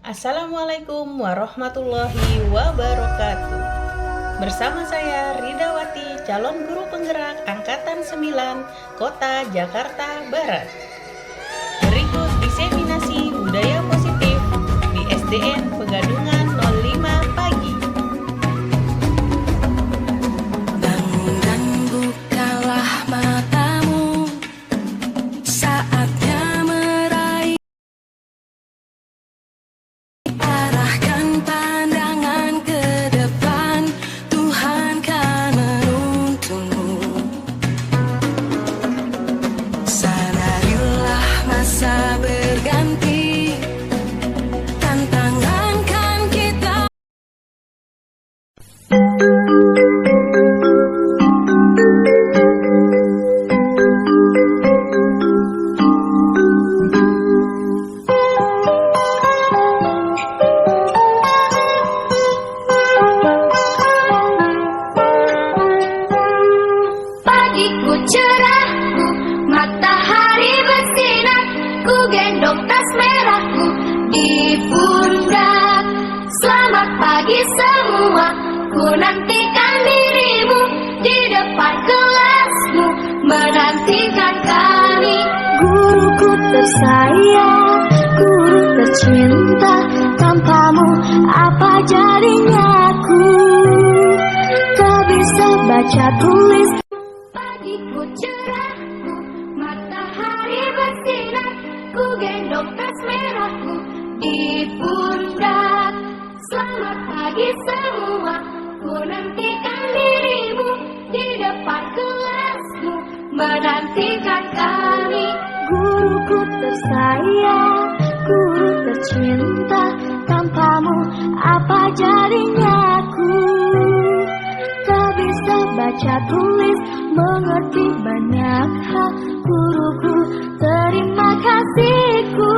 Assalamualaikum warahmatullahi wabarakatuh. Bersama saya Ridawati, calon guru penggerak Angkatan 9, Kota Jakarta Barat. Berikut diseminasi budaya positif di SDN Pegadungan 05 Pagi. Bangun dan bukalah matamu, saatnya meraih. Arahkan pandangan ke depan, Tuhan kan menuntunmu. Sadarilah masa berganti, tantangan kan kita. Pagiku cerahku, matahari bersinar, ku gendong tas merahku di pundak. Selamat pagi semua, ku nantikan dirimu di depan kelasmu, menantikan kami. Guruku tersayang, guru tercinta, tanpamu apa jadinya aku? Tak bisa baca tulis. Pagiku cerahku, matahari bersinar, ku gendong tas merahku di pundak. Selamat pagi semua, ku nantikan dirimu di depan kelasmu, menantikan kami. Guruku tersayang, guru tercinta, tanpamu apa jadinya aku? Tak bisa baca tulis, mengerti banyak hal. Guruku, terima kasihku.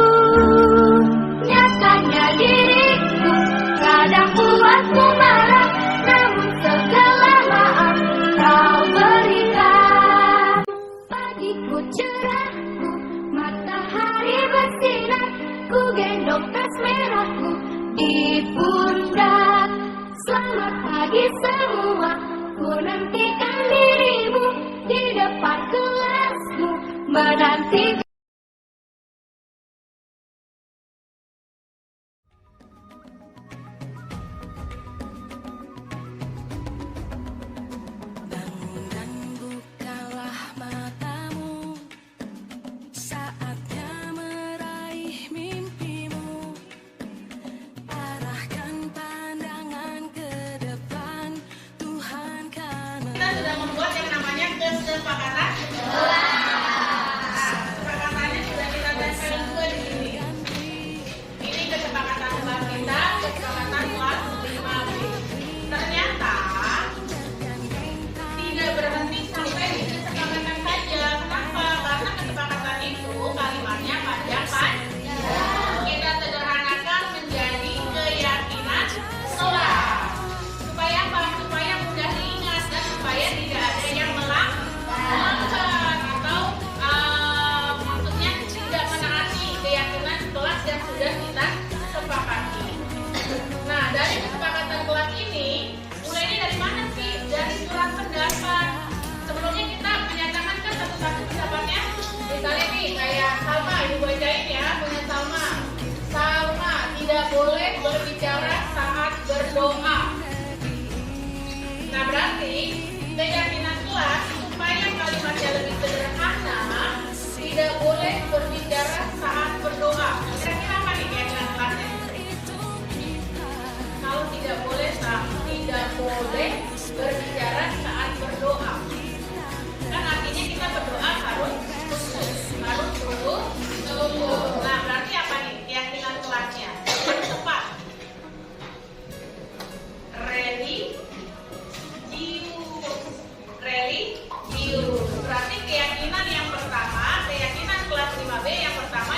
Nyatanya diriku kadang buatku marah, namun segala maaf kau berikan. Pagiku cerahku, matahari bersinar, ku gendong tas merahku di pundak. Selamat pagi semua, ku nantikan dirimu di depan kelasmu, menantikan. Bangun dan bukalah matamu, saatnya meraih mimpimu. Arahkan pandangan ke depan, Tuhan kan. Kita sudah membuat yang namanya kesepakatan. Kesepakatannya sudah kita tempel juga di sini. Ini kesepakatan kelas kita, kesepakatan kelas 5B. Ternyata tidak berhenti sampai di kesepakatan saja. Kenapa? Karena kesepakatan itu kalimatnya panjang kan? Kita sederhanakan menjadi keyakinan kelas. Supaya apa? Supaya mudah diingat dan supaya tidak ada yang melanggar atau maksudnya tidak menaati keyakinan kelas yang sudah kita sepakati. Nah, dari kesepakatan kelas ini, mulainya dari mana sih? Dari surat pendapat. Sebelumnya kita menyatakan kan satu-satu pendapatnya. Misalnya nih, kayak Salma, ibu bacain ya, punya Salma. Salma tidak boleh berbicara saat berdoa. Nah, berarti keyakinan kelas supaya kalimatnya lebih sederhana, tidak boleh berbicara saat berdoa. Kira-kira apa nih keyakinan kelasnya? Kalau tidak boleh berbicara saat berdoa. Kan artinya kita berdoa harus sungguh. Nah, berarti apa nih keyakinan kelasnya? Yang tepat. Religius. Berarti keyakinan yang pertama, keyakinan kelas 5B yang pertama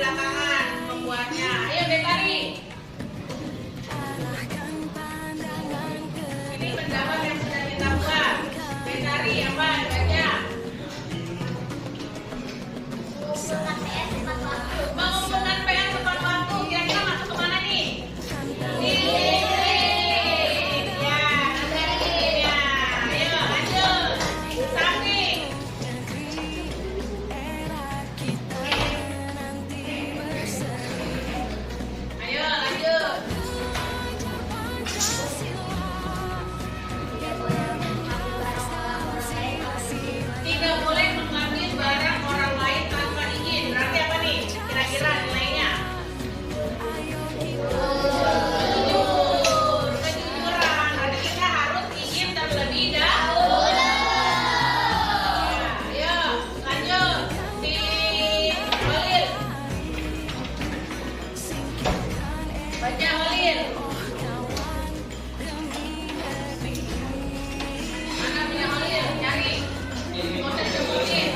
belakangan membuatnya. Ayo Betari. Ini pendapat yang sudah kita buat. Betari apa? Baca. Mengumpulkan PR tepat waktu. Kira-kira masuk kemana nih? Ya, ya. Ayo lanjut. Samping. Ayo lanjut. Tidak boleh mengambil barang orang lain tanpa izin. Berarti apa nih? Kira-kira nilainya? Jujur, kejujuran. Berarti kita harus izin terlebih dahulu. Ya, ayo lanjut. Di Walid. Baca Walid. Mana punya Walid? Cari. Kotak Walid.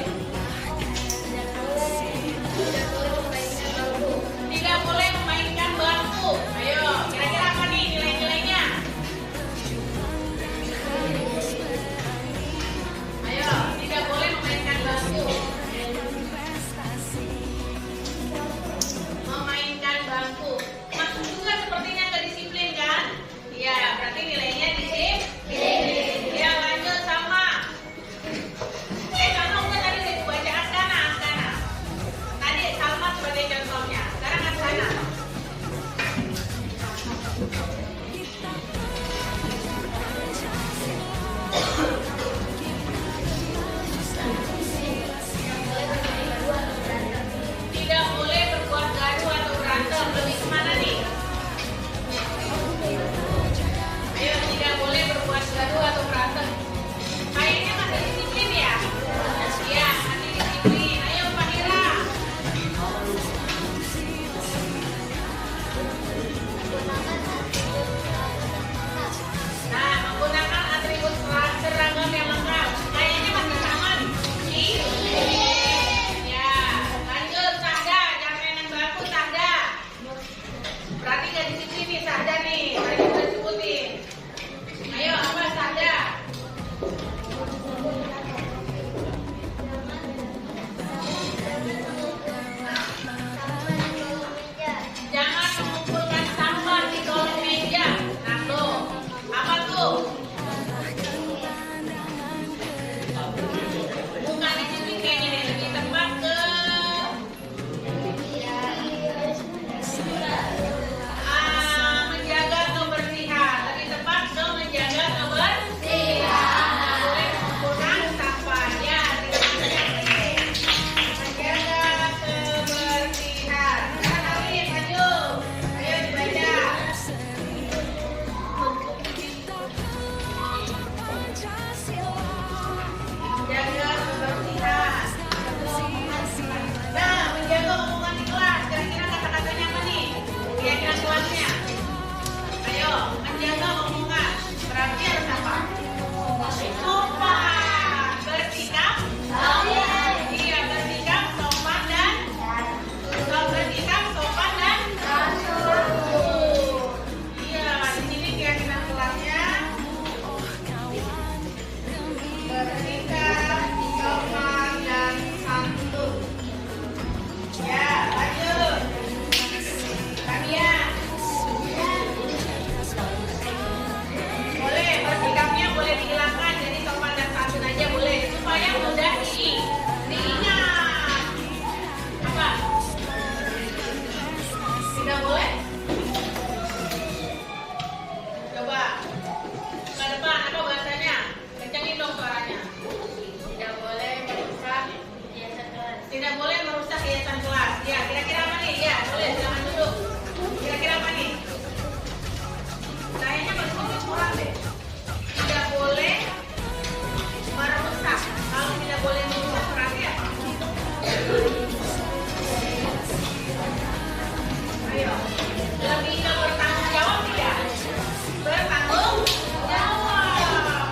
Tidak boleh memainkan bangku. Ayo, kira-kira apa nih nilai-nilainya? Ayo, tidak boleh memainkan bangku. Memainkan bangku. Masuk juga sepertinya ke disiplin kan? Iya, berarti nilainya disiplin. Ya, lanjut sama. Salma udah tadi udah baca Askana. Tadi Salma sebagai contohnya. Sekarang Askana. Tidak boleh berbuat gaduh atau berantem. Lebih kemana nih? Ayo, tidak boleh berbuat gaduh atau berantem. Kayaknya masih disiplin ya? Iya, masih disiplin. Ayo Pak Ira. Nah, menggunakan atribut seragam yang lengkap. Kayaknya masih sama nih. Ya, lanjut Sahda. Jangan mainan bangku Sahda. Berarti gak disiplin nih Sahda nih. Tadi udah sebutin. Ayo, apa Sahda? Jangan mengumpulkan sampah di kolong meja. Nah tuh, apa tuh? Bukan di sini kayaknya nih, lebih tepat ke menjaga kebersihan. Lebih tepat ke menjaga kebersihan. Boleh mengumpulkan sampah ya. Menjaga kebersihan. Sekarang Alif, maju. Ayo dibaca. Menjaga kebersihan. Nah, menjaga omongan di kelas. Kira-kira kata-katanya apa nih? Kira-kira kelasnya. Ayo, menjaga omongan. Berarti harus apa? Sopan. Bersikap. Iya, bersikap, sopan dan bersikap, sopan dan santun. Iya, di sini keyakinan kelasnya. Bersikap, sopan dan santun. Ya, lanjut. Tania. Boleh, bersikapnya boleh dihilangkan. Jadi sopan dan santun aja boleh. Supaya mudah diingat. Apa? Tidak boleh? Coba. Ke depan, apa bahasanya? Kencengin dong suaranya. Tidak boleh merusak hiasan kelas. Tidak boleh merusak hiasan kelas. Ya, kira-kira apa nih? Ya, boleh silakan duduk. Kira-kira apa nih? Kayaknya bagus kurang deh. Tidak boleh merusak. Kalau tidak boleh merusak berarti apa? Ayo, lebih ke bertanggung jawab tidak? Bertanggung jawab.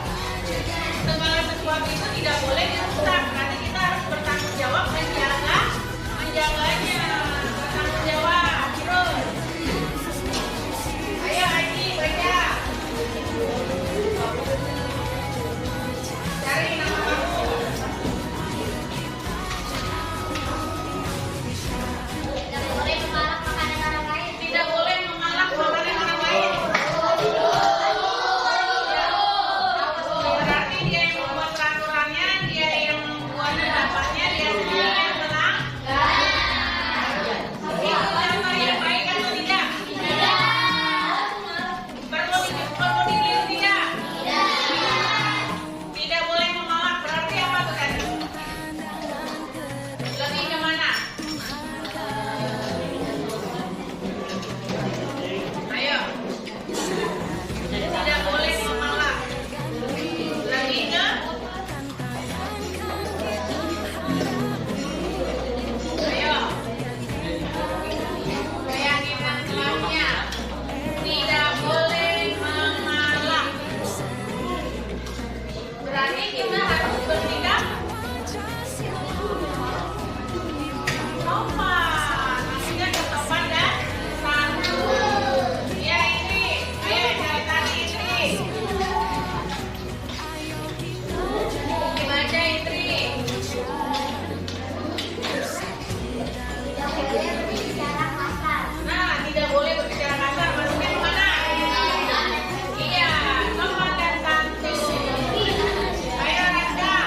Segala sesuatu itu tidak boleh dirusak. Berarti kita harus bertanggung jawab menjaga sopan. Maksudnya kesopan dan santun. Ya ini, ayo dari tadi Indri. Dibaca Indri. Nah, tidak boleh berbicara kasar. Maksudnya kemana? Iya, sopan dan santun. Ayo Raka.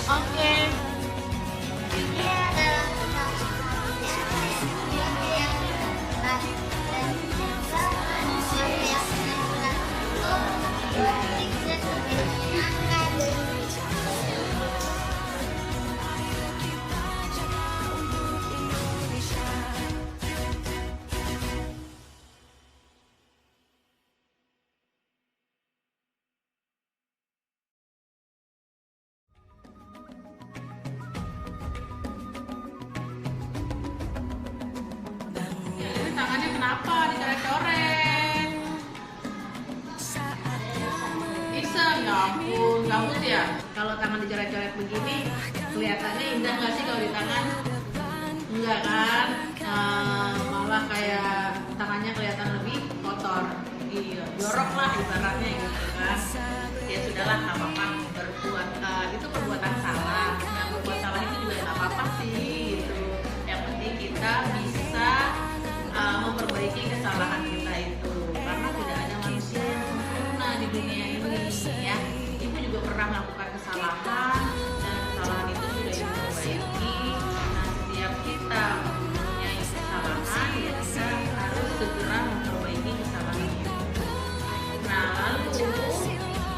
Oke. Ini adalah tentang dia yang keras dan juga keyakinan keras itu bisa menyenangkan. Ya, ini tangannya kenapa dicoret-coret? Iseng, ya ampun, gabut ya. Kalau tangan dicoret-coret begini, kelihatannya indah nggak sih kalau di tangan? Enggak kan? Malah kayak tangannya kelihatan lebih kotor. Iya, jorok lah ibaratnya gitu kan. Ya sudahlah, nggak apa-apa. Berbuat itu perbuatan salah. Yang berbuat salah itu juga nggak apa-apa sih. Gitu. Yang penting kita bisa memperbaiki kesalahan kita itu. Karena tidak ada manusia yang sempurna di dunia ini, ya. Ibu juga pernah melakukan kesalahan dan kesalahan itu sudah diperbaiki. Nah, setiap kita mempunyai kesalahan, ya kita harus segera memperbaiki kesalahan itu. Nah, lalu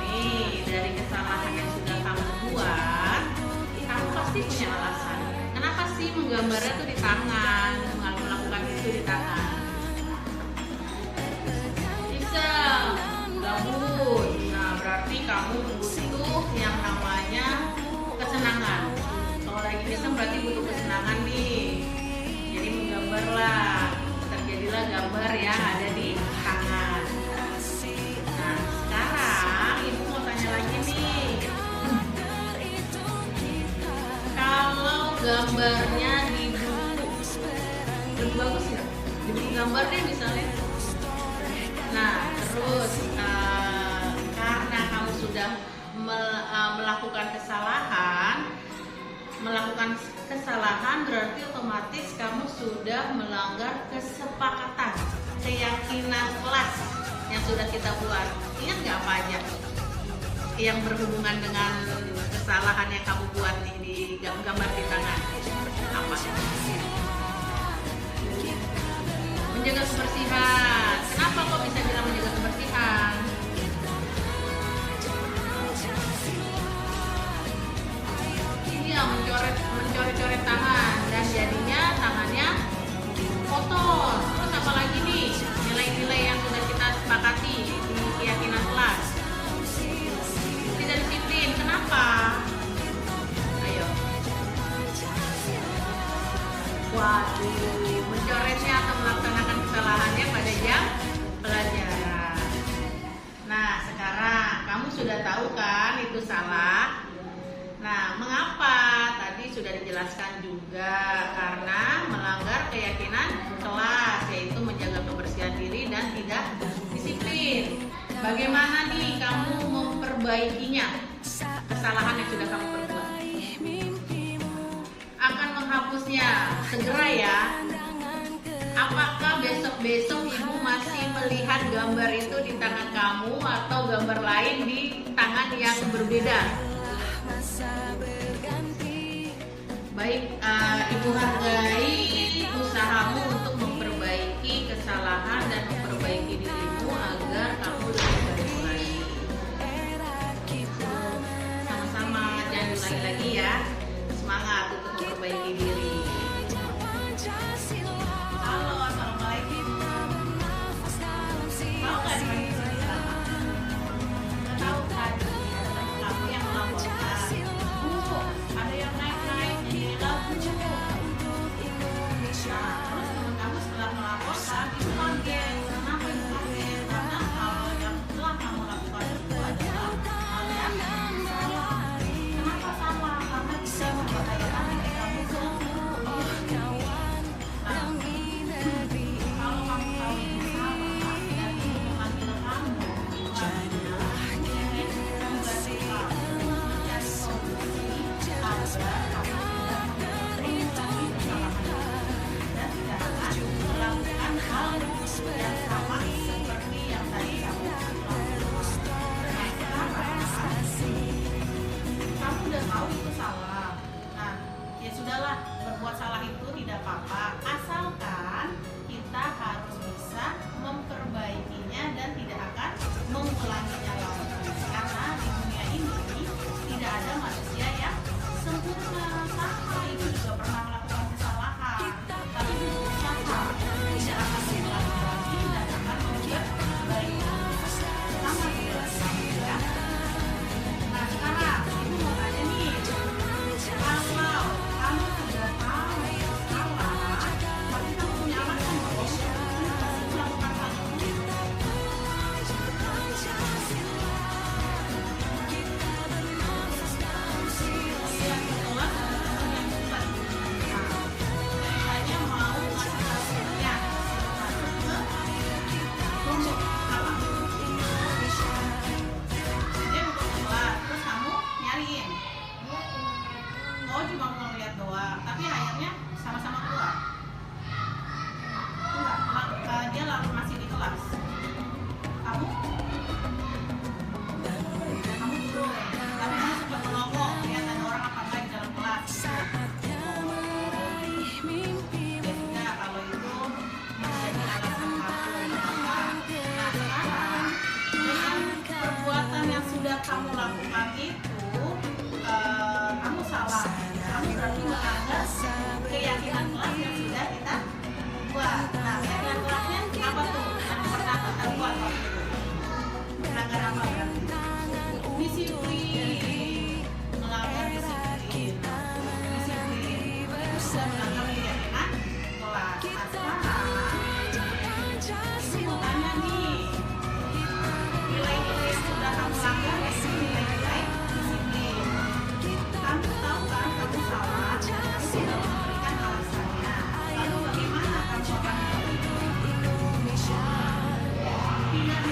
nih dari kesalahan yang sudah kamu buat, kamu pasti punya alasan. Kenapa sih menggambarnya tuh di tangan, melakukan itu di tangan? Bisa gabut. Nah, berarti kamu butuh yang namanya kesenangan. Kalau lagi iseng berarti butuh kesenangan nih. Jadi menggambarlah, terjadilah gambar yang ada di tangan. Nah, sekarang ibu mau tanya lagi nih. Kalau gambarnya di buku, lebih bagus ya? Di buku gambar deh misalnya. Nah, terus karena kamu sudah melakukan kesalahan berarti otomatis kamu sudah melanggar kesepakatan, keyakinan kelas yang sudah kita buat. Ingat nggak apa aja yang berhubungan dengan kesalahan yang kamu buat di gambar di tangan? Apa? Menjaga kebersihan. Kenapa kok bisa bilang menjaga kebersihan? Iya, mencoret-coret tangan dan jadinya tangannya kotor. Terus apa lagi nih nilai-nilai yang sudah kita sepakati di keyakinan kelas? Tidak disiplin. Kenapa? Ayo. Waduh, mencoretnya atau melaksanakan kesalahannya pada jam pelajaran. Nah, sekarang kamu sudah tahu kan itu salah. Nah, mengapa? Tadi sudah dijelaskan juga, karena melanggar keyakinan kelas, yaitu menjaga kebersihan diri dan tidak disiplin. Bagaimana nih kamu memperbaikinya? Kesalahan yang sudah kamu perbuat. Akan menghapusnya segera ya. Apakah besok-besok ibu masih melihat gambar itu di tangan kamu atau gambar lain di tangan yang berbeda? Baik, ibu hargai usahamu untuk memperbaiki kesalahan dan memperbaiki dirimu agar kamu lebih baik lagi. Sama-sama, jangan ulangi lagi ya. Semangat untuk memperbaiki diri. Halo, assalamualaikum. Mau nggak dipanggil sama? Nggak tahu kan? Kamu yang melaporkan. Bu, ada yang naik-naik nyanyi lagu.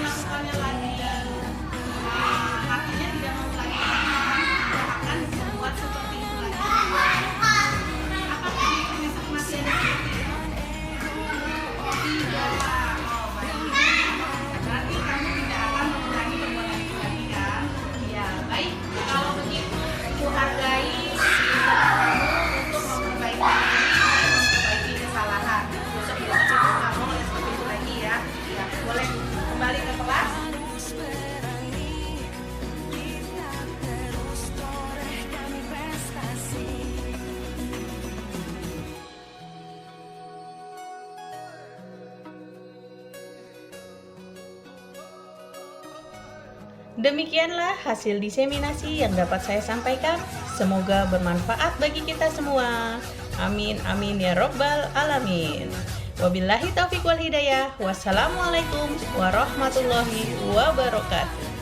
melakukannya lagi. Artinya tidak mau lagi, tidak akan membuat seperti itu lagi. Apakah di semester masih ada seperti itu? Tidak. Oh, baik. Berarti kamu tidak akan mengulangi perbuatan itu lagi kan? Ya, baik. Kalau begitu, aku hargai usahamu untuk memperbaiki kesalahan. Besok-besok itu kamu boleh seperti itu lagi ya. Ya, boleh kembali ke kelas. Demikianlah hasil diseminasi yang dapat saya sampaikan. Semoga bermanfaat bagi kita semua. Amin amin ya robbal alamin. Wabillahi taufiq wal hidayah. Wassalamualaikum warahmatullahi wabarakatuh.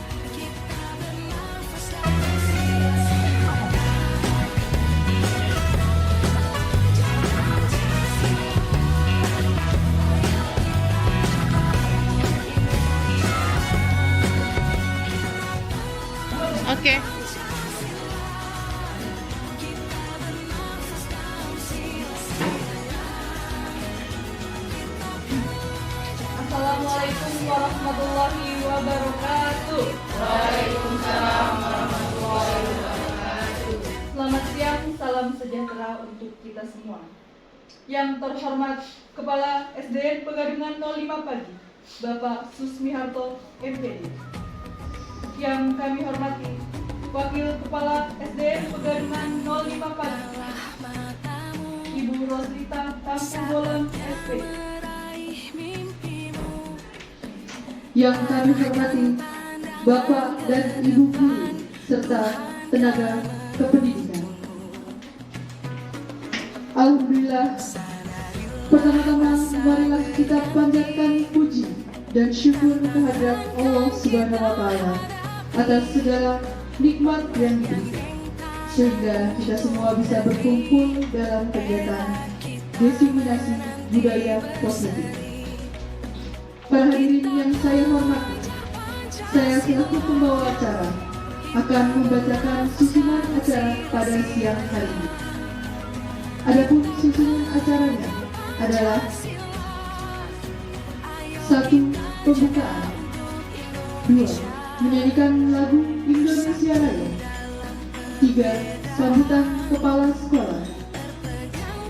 Oke. Assalamualaikum warahmatullahi wabarakatuh. Waalaikumsalam warahmatullahi wabarakatuh. Selamat siang, salam sejahtera untuk kita semua. Yang terhormat Kepala SDN Pegadungan 05 Pagi, Bapak Susmiharto MPD. Yang kami hormati Wakil Kepala SDN Pegadungan 05 Pagi, Ibu Roslita Tampung Bolon SPD. Yang kami hormati Bapak dan Ibu guru serta tenaga kependidikan. Alhamdulillah, pertama-tama marilah kita panjatkan puji dan syukur kehadirat Allah Subhanahu wa Ta'ala atas segala nikmat yang diberikan, sehingga kita semua bisa berkumpul dalam kegiatan diseminasi budaya positif. Para hadirin yang saya hormati, saya selaku pembawa acara akan membacakan susunan acara pada siang hari ini. Adapun susunan acaranya adalah 1. Pembukaan, 2. Menyanyikan lagu Indonesia Raya, 3. Sambutan kepala sekolah,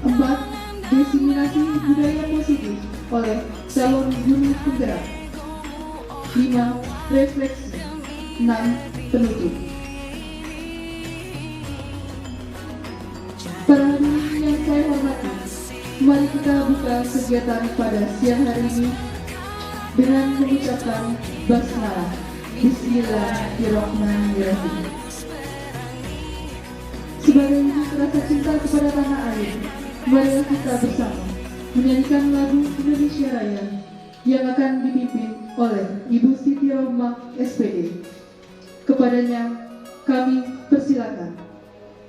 4. Diseminasi budaya positif oleh calon guru penggerak, 5. Refleksi, 6. Penutup. Para hadirin yang saya hormati, mari kita buka kegiatan pada siang hari ini dengan mengucapkan basmalah. Bismillahirrahmanirrahim. Sebagai wujud rasa cinta kepada tanah air, marilah kita bersama menyanyikan lagu Indonesia Raya yang akan dipimpin oleh Ibu Siti Rohmah SPD. Kepadanya kami persilakan.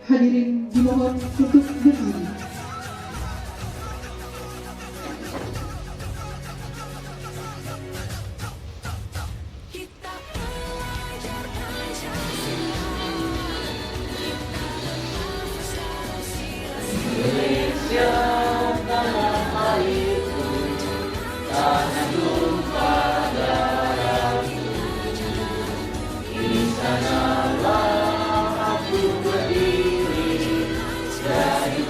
Hadirin dimohon untuk berdiri. Dari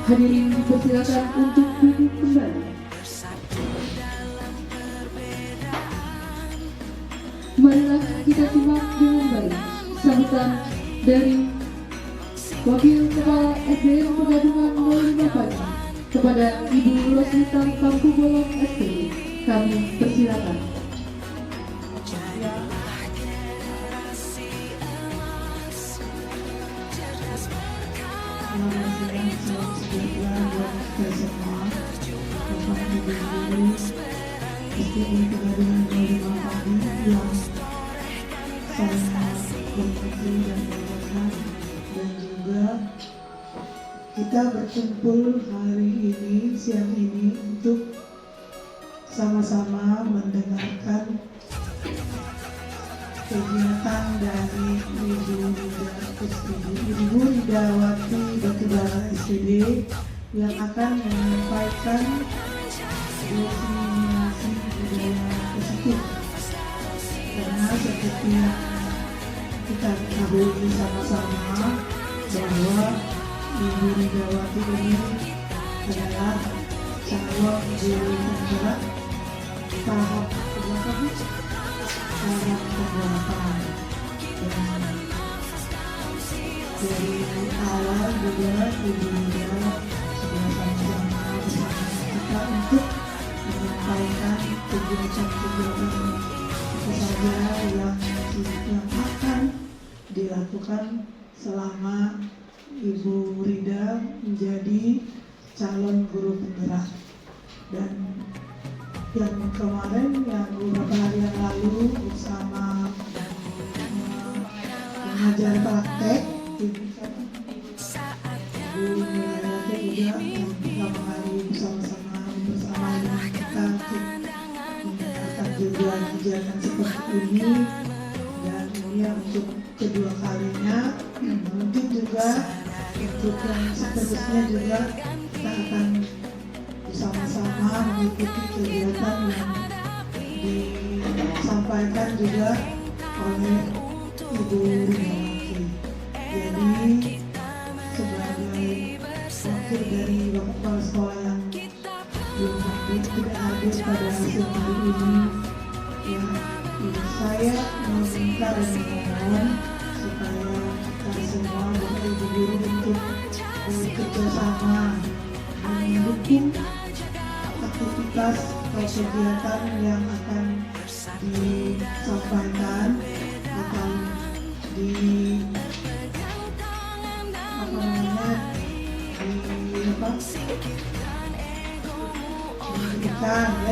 Hadirin dipersilakan untuk duduk kembali. Marilah kita simak dengan baik sambutan dari Wakil Kepala SDN Penggabungan 05 Pagi kepada Ibu Roslita Tampu Bolong SPD. Kami persilakan. Selamat siang, salam sejahtera buat kita semua. Bapak Ibu Guru SDN Penggabungan 05 Pagi yang saya hormati dan banggakan, dan juga kita berkumpul hari ini, siang ini, untuk sama-sama mendengarkan kegiatan dari Ibu Ridawati Batubara SPD yang akan menyampaikan diskriminasi budaya positif. Karena seperti yang kita ketahui sama-sama bahwa Ibu Ridawati ini adalah calon guru penggerak tahap berapa? Tahap ke-8. Dan dari awal juga Ibu Rida sudah sama-sama bersama kita untuk menyampaikan kegiatan-kegiatan apa saja yang akan dilakukan selama Ibu Rida menjadi calon guru penggerak. Dan yang kemarin, yang beberapa hari yang lalu bersama mengajar praktek, Ibu Nurayati juga beberapa hari bersama-sama dengan kita mendengarkan juga kegiatan seperti ini. Dan ini yang untuk kedua kalinya, mungkin juga untuk yang seterusnya juga kita akan bersama-sama mengikuti kegiatan yang disampaikan juga oleh Ibu Ridawati. Jadi sebagai wakil dari Bapak Kepala Sekolah yang belum hadir, tidak hadir pada hasil hari ini, ya, saya meminta dan memohon supaya kita semua Bapak Ibu Guru untuk bekerja sama mendukung aktivitas atau kegiatan yang akan disampaikan atau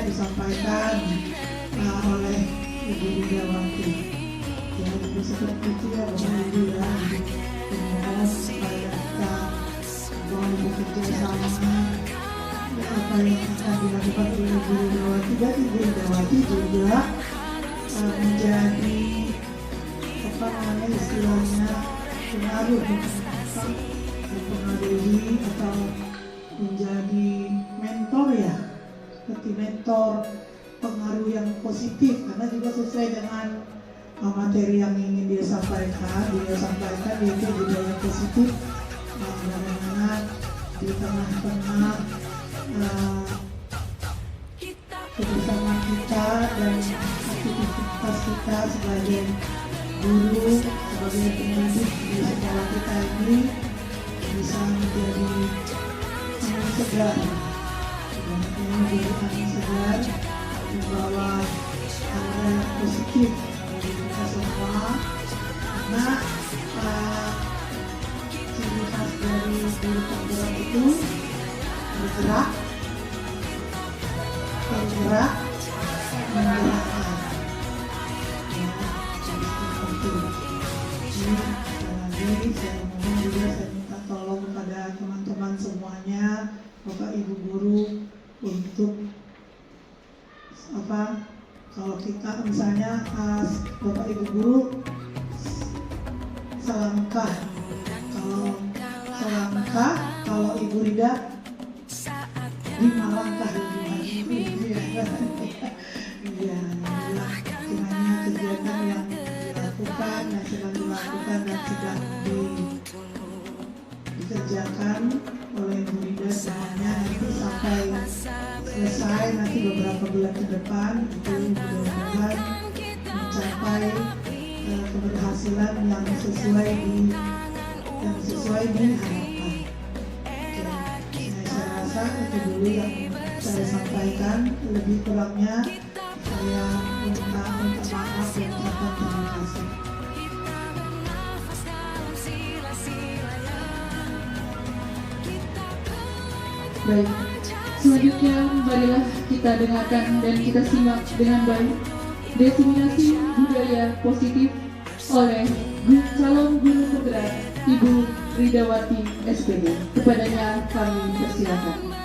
disampaikan oleh Ibu Ridawati. Ya, jadi seperti itu ya Bapak Ibu ya. Mohon supaya kita mau bekerja sama. Apa yang akan dilakukan oleh Ibu Ridawati, dan Ibu Ridawati juga menjadi istilahnya pengaruh, mempengaruhi atau menjadi mentor ya, seperti mentor, pengaruh yang positif, karena juga sesuai dengan materi yang ingin dia sampaikan yaitu budaya positif, bagaimana di tengah-tengah kebersamaan kita dan aktivitas kita sebagai guru, sebagai pendidik di sekolah kita ini bisa menjadi angin segar, dan ini menjadi angin segar membawa hal yang positif bagi kita semua, karena ciri khas dari guru penggerak itu bergerak, menggerakkan. Lagi saya mohon juga, saya minta tolong kepada teman-teman semuanya, Bapak Ibu Guru, untuk kalau kita misalnya Bapak Ibu Guru selangkah, kalau Ibu Rida 5 langkah iya, kiranya kegiatan yang dilakukan, yang sedang dilakukan dan sedang dikerjakan oleh Bu Rida semuanya nanti sampai selesai nanti beberapa bulan ke depan itu mudah-mudahan mencapai keberhasilan yang sesuai diharapkan. Saya rasa itu dulu yang saya sampaikan, lebih kurangnya saya minta maaf dan ucapkan terima kasih. Baik, selanjutnya marilah kita dengarkan dan kita simak dengan baik diseminasi budaya positif oleh calon guru penggerak Ibu Ridawati SPD. Kepadanya kami persilakan.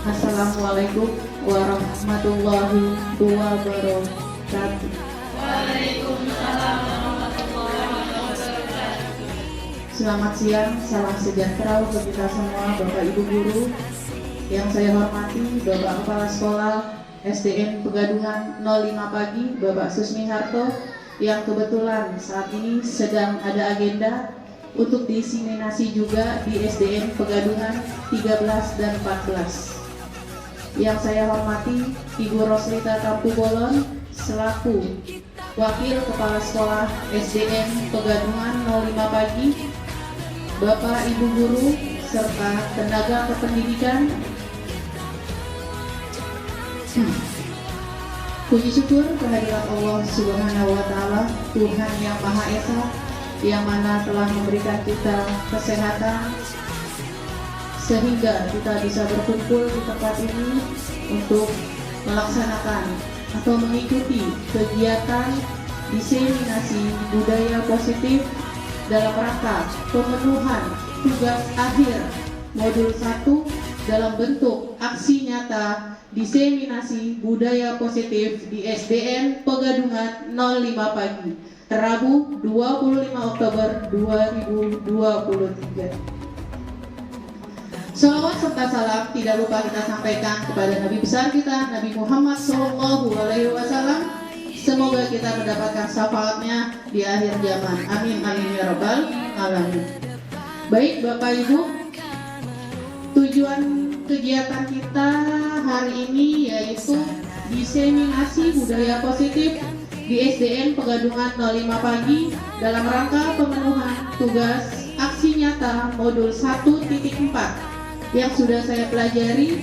Assalamualaikum warahmatullahi wabarakatuh. Selamat siang, salam sejahtera untuk kita semua, Bapak Ibu Guru. Yang saya hormati Bapak Kepala Sekolah SDN Pegadungan 05 Pagi, Bapak Susmi Harto, yang kebetulan saat ini sedang ada agenda untuk diseminasi juga di SDN Pegadungan 13 dan 14. Yang saya hormati Ibu Roslita Tampu Bolon selaku Wakil Kepala Sekolah SDN Pegadungan 05 Pagi, Bapak Ibu Guru serta tenaga kependidikan. Puji syukur kehadirat Allah Subhanahu wa Ta'ala, Tuhan yang Maha Esa, yang mana telah memberikan kita kesehatan sehingga kita bisa berkumpul di tempat ini untuk melaksanakan atau mengikuti kegiatan diseminasi budaya positif dalam rangka pemenuhan tugas akhir modul 1 dalam bentuk aksi nyata diseminasi budaya positif di SDN Pegadungan 05 Pagi, Rabu 25 Oktober 2023. Salawat serta salam tidak lupa kita sampaikan kepada Nabi besar kita, Nabi Muhammad SAW. Semoga kita mendapatkan syafaatnya di akhir zaman. Amin amin ya rabbal alamin. Baik Bapak Ibu, tujuan kegiatan kita hari ini yaitu diseminasi budaya positif di SDN Pegadungan 05 Pagi dalam rangka pemenuhan tugas aksi nyata modul 1.4 yang sudah saya pelajari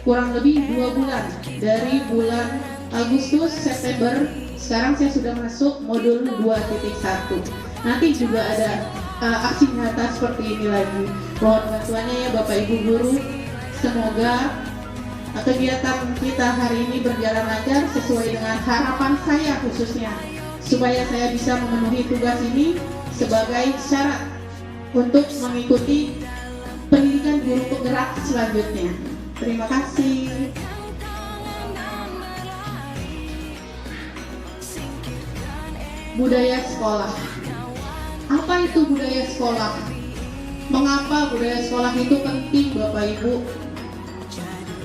kurang lebih 2 bulan, dari bulan Agustus, September. Sekarang saya sudah masuk modul 2.1. Nanti juga ada aksi nyata seperti ini lagi. Mohon bantuannya ya Bapak Ibu Guru. Semoga kegiatan kita hari ini berjalan lancar sesuai dengan harapan saya khususnya, supaya saya bisa memenuhi tugas ini sebagai syarat untuk mengikuti pendidikan guru penggerak selanjutnya. Terima kasih. Budaya sekolah. Apa itu budaya sekolah? Mengapa budaya sekolah itu penting Bapak Ibu?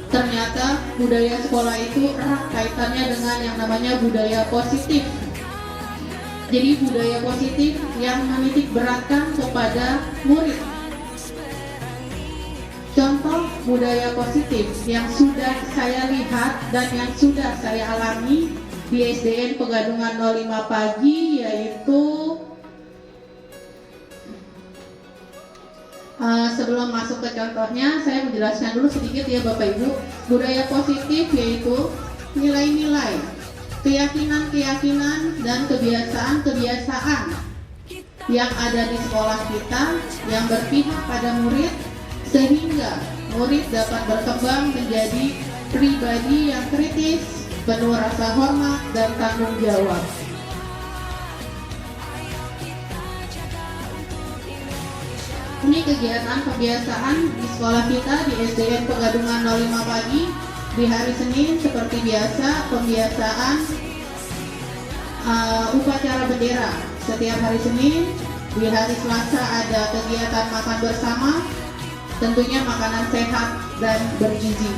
Ternyata budaya sekolah itu erat kaitannya dengan yang namanya budaya positif. Jadi budaya positif yang menitik beratkan kepada murid. Contoh budaya positif yang sudah saya lihat dan yang sudah saya alami di SDN Pegadungan 05 Pagi yaitu sebelum masuk ke contohnya, saya menjelaskan dulu sedikit ya Bapak Ibu. Budaya positif yaitu nilai-nilai, keyakinan-keyakinan dan kebiasaan-kebiasaan yang ada di sekolah kita yang berpihak pada murid, sehingga murid dapat berkembang menjadi pribadi yang kritis, penuh rasa hormat dan tanggung jawab. Ini kegiatan kebiasaan di sekolah kita di SDN Pegadungan 05 Pagi. Di hari Senin seperti biasa pembiasaan upacara bendera setiap hari Senin. Di hari Selasa ada kegiatan makan bersama. tentunya makanan sehat dan bergizi.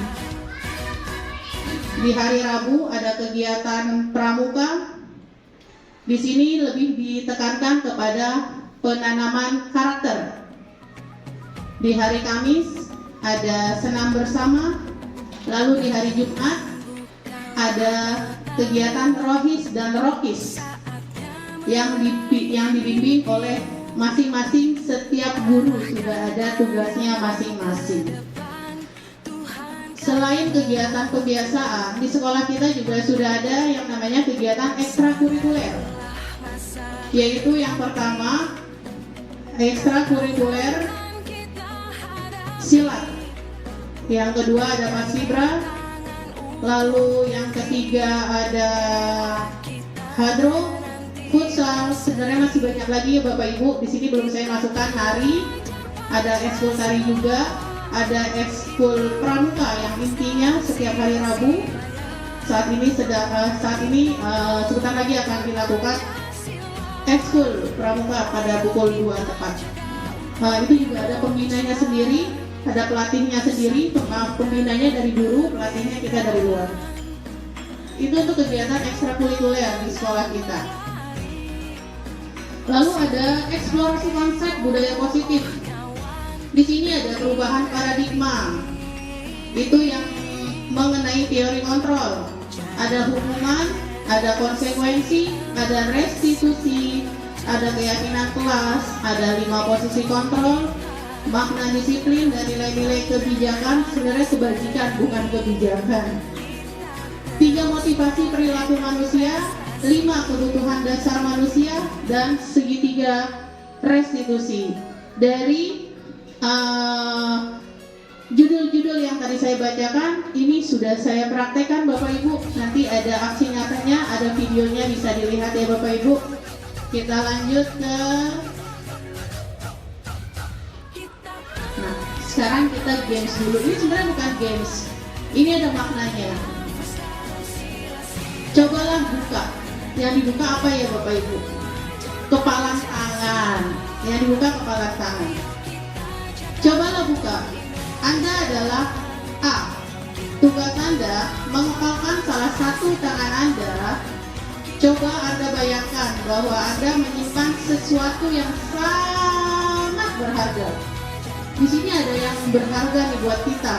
Di hari Rabu ada kegiatan pramuka. Di sini lebih ditekankan kepada penanaman karakter. Di hari Kamis ada senam bersama. Lalu di hari Jumat ada kegiatan rohis dan rokis yang dibimbing oleh masing-masing. Setiap guru sudah ada tugasnya masing-masing. Selain kegiatan kebiasaan, di sekolah kita juga sudah ada yang namanya kegiatan ekstrakurikuler. Yaitu yang pertama, ekstrakurikuler silat. Yang kedua ada paskibra. Lalu yang ketiga ada hadro, futsal. Sebenarnya masih banyak lagi ya Bapak Ibu. Di sini belum saya masukkan nari. Ada ekskul tari juga. Ada ekskul pramuka yang intinya setiap hari Rabu. Saat ini sebentar lagi akan dilakukan ekskul pramuka pada pukul 2 tepat. Itu juga ada pembinanya sendiri, ada pelatihnya sendiri. Pembinanya dari dulu, pelatihnya kita dari luar. Itu untuk kegiatan ekstrakurikuler di sekolah kita. Lalu ada eksplorasi konsep budaya positif. Di sini ada perubahan paradigma. Itu yang mengenai teori kontrol. Ada hukuman, ada konsekuensi, ada restitusi, ada keyakinan kelas, ada 5 posisi kontrol, makna disiplin, dan nilai-nilai kebijakan. Sebenarnya kebajikan bukan kebijakan. 3 motivasi perilaku manusia, 5 kebutuhan dasar manusia, dan segitiga restitusi. Dari judul-judul yang tadi saya bacakan, ini sudah saya praktekkan Bapak Ibu. Nanti ada aksi nyatanya, ada videonya, bisa dilihat ya Bapak Ibu. Kita lanjut ke sekarang kita games dulu. Ini sebenarnya bukan games, ini ada maknanya. Cobalah buka. Yang dibuka apa ya Bapak Ibu? Kepala tangan. Yang dibuka kepala tangan. Cobalah buka. Anda adalah A. Tugas Anda mengepalkan salah satu tangan Anda. Coba Anda bayangkan bahwa Anda menyimpan sesuatu yang sangat berharga. Di sini ada yang berharga nih buat kita.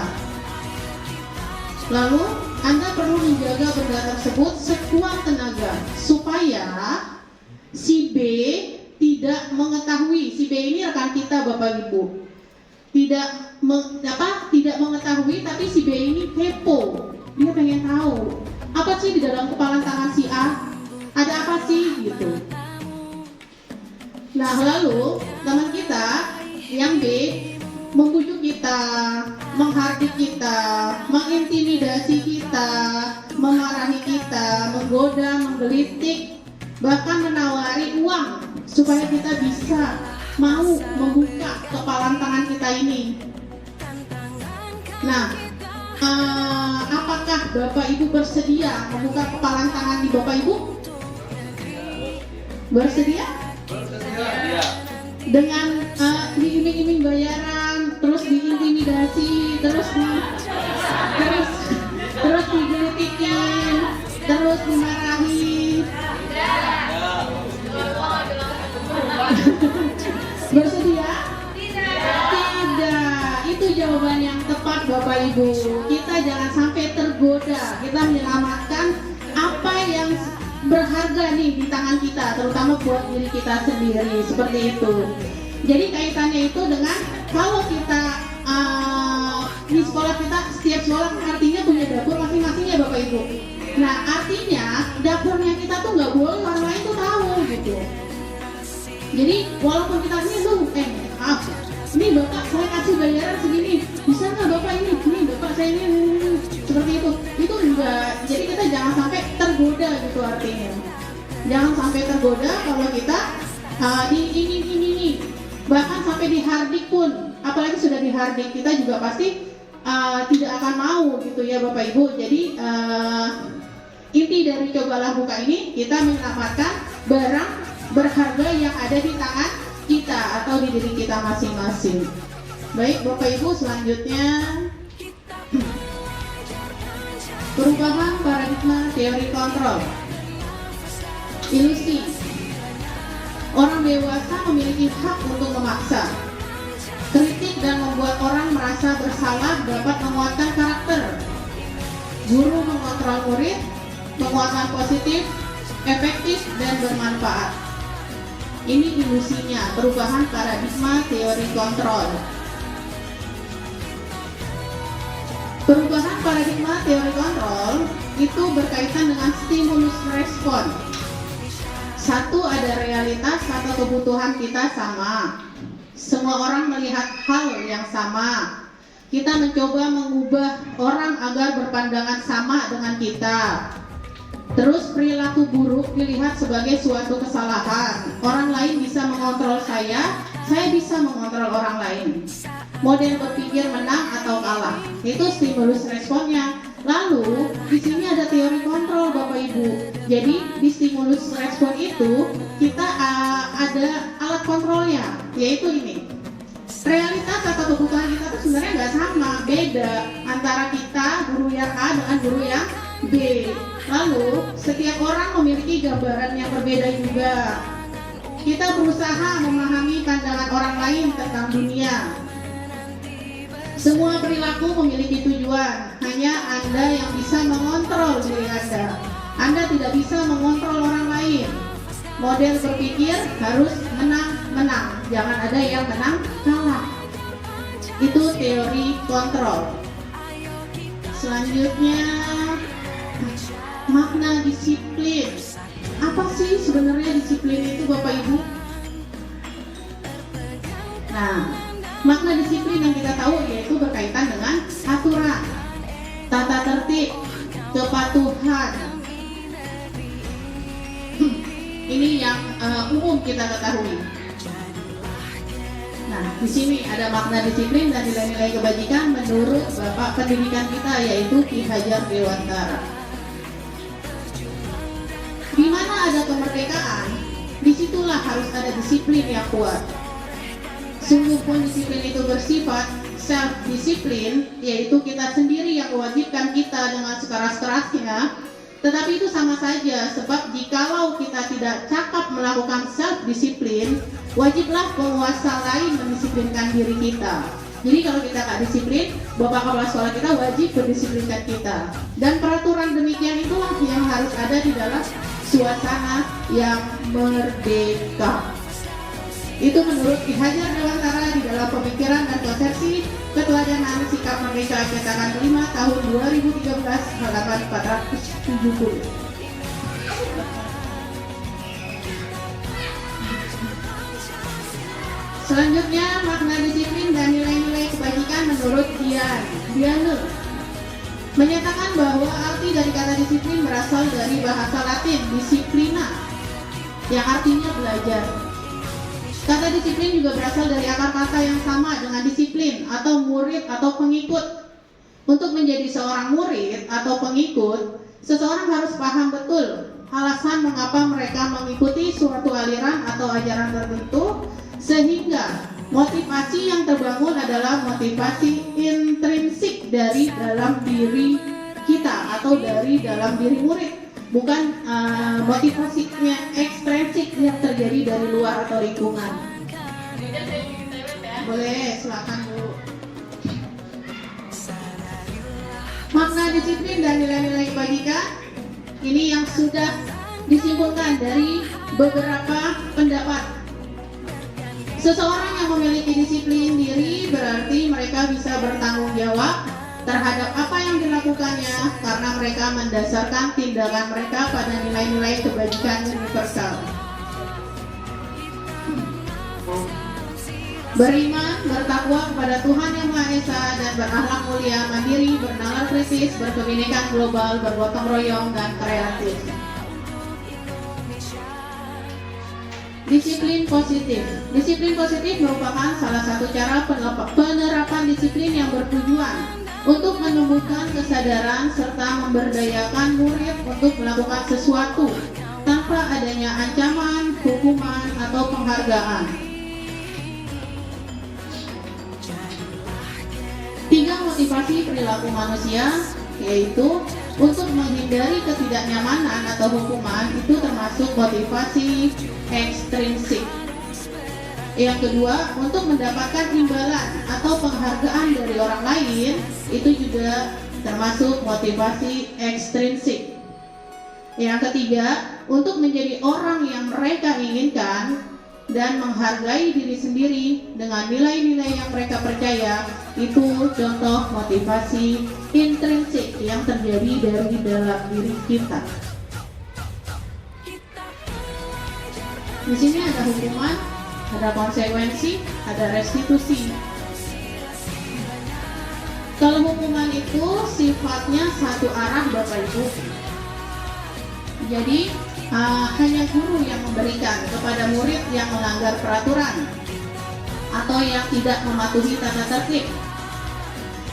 Lalu Anda perlu menjaga benda tersebut sekuat tenaga supaya si B tidak mengetahui. Si B ini rekan kita Bapak Ibu. Tidak mengetahui, tapi si B ini kepo. Dia pengen tahu apa sih di dalam kepala tangan si A, ada apa sih gitu. Nah lalu teman kita yang B membujuk kita, menghardik kita, mengintimidasi kita, memarahi kita, menggoda, menggelitik, bahkan menawari uang supaya kita bisa mau membuka kepalan tangan kita ini. Nah, apakah Bapak Ibu bersedia membuka kepalan tangan di Bapak Ibu? Bersedia? Bersedia. Dengan diiming-iming bayaran, terus diintimidasi, terus digelitikin, terus dimarahi. Bersedia? Tidak. Itu jawaban yang tepat Bapak Ibu. Kita jangan sampai tergoda. Kita menyelamatkan apa yang berharga nih di tangan kita, terutama buat diri kita sendiri. Seperti itu. Jadi kaitannya itu dengan kalau kita di sekolah kita, setiap sekolah artinya punya dapur masing-masing ya Bapak Ibu. Nah artinya dapurnya kita tuh nggak boleh orang lain tuh tahu gitu. Jadi walaupun kita maaf, ini Bapak saya kasih bayaran segini, bisa nggak Bapak ini Bapak saya ini seperti itu enggak. Jadi kita jangan sampai tergoda gitu artinya. Jangan sampai tergoda kalau kita ini bahkan sampai dihardik pun, apalagi sudah dihardik kita juga pasti tidak akan mau gitu ya Bapak Ibu. Jadi inti dari cobalah buka ini kita menyelamatkan barang berharga yang ada di tangan kita atau di diri kita masing-masing. Baik Bapak Ibu, selanjutnya perubahan paradigma teori kontrol. Ilusi. Orang dewasa memiliki hak untuk memaksa. Kritik dan membuat orang merasa bersalah dapat menguatkan karakter. Guru mengontrol murid, penguatan positif, efektif, dan bermanfaat. Ini ilusinya, perubahan paradigma teori kontrol. Perubahan paradigma teori kontrol itu berkaitan dengan stimulus respon. Satu, ada realitas atau kebutuhan kita sama. Semua orang melihat hal yang sama. Kita mencoba mengubah orang agar berpandangan sama dengan kita. Terus perilaku buruk dilihat sebagai suatu kesalahan. Orang lain bisa mengontrol saya bisa mengontrol orang lain. Model berpikir menang atau kalah, itu stimulus responnya. Lalu di sini ada teori kontrol Bapak Ibu. Jadi di stimulus respon itu kita ada alat kontrolnya, yaitu ini. Realitas atau kebutuhan kita itu sebenarnya nggak sama, beda antara kita guru yang A dengan guru yang B. Lalu setiap orang memiliki gambaran yang berbeda juga. Kita berusaha memahami pandangan orang lain tentang dunia. Semua perilaku memiliki tujuan, hanya Anda yang bisa mengontrol diri Anda. Anda tidak bisa mengontrol orang lain. Model berpikir harus menang-menang, jangan ada yang menang-kalah. Itu teori kontrol. Selanjutnya, makna disiplin. Apa sih sebenarnya disiplin itu Bapak Ibu? Nah, makna disiplin yang kita tahu yaitu berkaitan dengan aturan, tata tertib, kepatuhan. Ini yang umum kita ketahui. Nah, di sini ada makna disiplin dan nilai-nilai kebajikan menurut Bapak pendidikan kita yaitu Ki Hajar Dewantara. Di mana ada kemerdekaan, disitulah harus ada disiplin yang kuat. Sungguh pun disiplin itu bersifat self-disiplin, yaitu kita sendiri yang mewajibkan kita dengan sekeras-kerasnya. Tetapi itu sama saja, sebab jikalau kita tidak cakap melakukan self-disiplin, wajiblah penguasa lain mendisiplinkan diri kita. Jadi kalau kita tak disiplin, Bapak Kepala Sekolah kita wajib mendisiplinkan kita. Dan peraturan demikian itulah yang harus ada di dalam suasana yang merdeka. Itu menurut Ki Hajar Dewantara di dalam pemikiran dan konsepsi keteladanan sikap merdeka cetakan kelima tahun 2013 halaman 470. Selanjutnya makna disiplin dan nilai-nilai kebajikan menurut Diane menyatakan bahwa arti dari kata disiplin berasal dari bahasa Latin disciplina yang artinya belajar. Kata disiplin juga berasal dari akar kata yang sama dengan disiplin atau murid atau pengikut. Untuk menjadi seorang murid atau pengikut, seseorang harus paham betul alasan mengapa mereka mengikuti suatu aliran atau ajaran tertentu, sehingga motivasi yang terbangun adalah motivasi intrinsik dari dalam diri kita atau dari dalam diri murid, bukan motivasinya ekstrinsik yang terjadi dari luar atau lingkungan. Boleh, silakan Bu. Makna disiplin dan nilai-nilai kebajikan ini yang sudah disimpulkan dari beberapa pendapat. Seseorang yang memiliki disiplin diri berarti mereka bisa bertanggung jawab terhadap apa yang dilakukannya karena mereka mendasarkan tindakan mereka pada nilai-nilai kebajikan universal. Beriman, bertakwa kepada Tuhan Yang Maha Esa dan berakhlak mulia, mandiri, bernalar kritis, berkebinekaan global, bergotong royong dan kreatif. Disiplin positif. Disiplin positif merupakan salah satu cara penerapan disiplin yang bertujuan untuk menumbuhkan kesadaran serta memberdayakan murid untuk melakukan sesuatu tanpa adanya ancaman, hukuman, atau penghargaan. 3 motivasi perilaku manusia, yaitu untuk menghindari ketidaknyamanan atau hukuman, itu termasuk motivasi ekstrinsik. Yang kedua, untuk mendapatkan imbalan atau penghargaan dari orang lain, itu juga termasuk motivasi ekstrinsik. Yang ketiga, untuk menjadi orang yang mereka inginkan dan menghargai diri sendiri dengan nilai-nilai yang mereka percaya, itu contoh motivasi intrinsik yang terjadi dari dalam diri kita. Di sini ada hukuman, ada konsekuensi, ada restitusi. Kalau hukuman itu sifatnya satu arah, Bapak Ibu. Jadi hanya guru yang memberikan kepada murid yang melanggar peraturan atau yang tidak mematuhi tata tertib.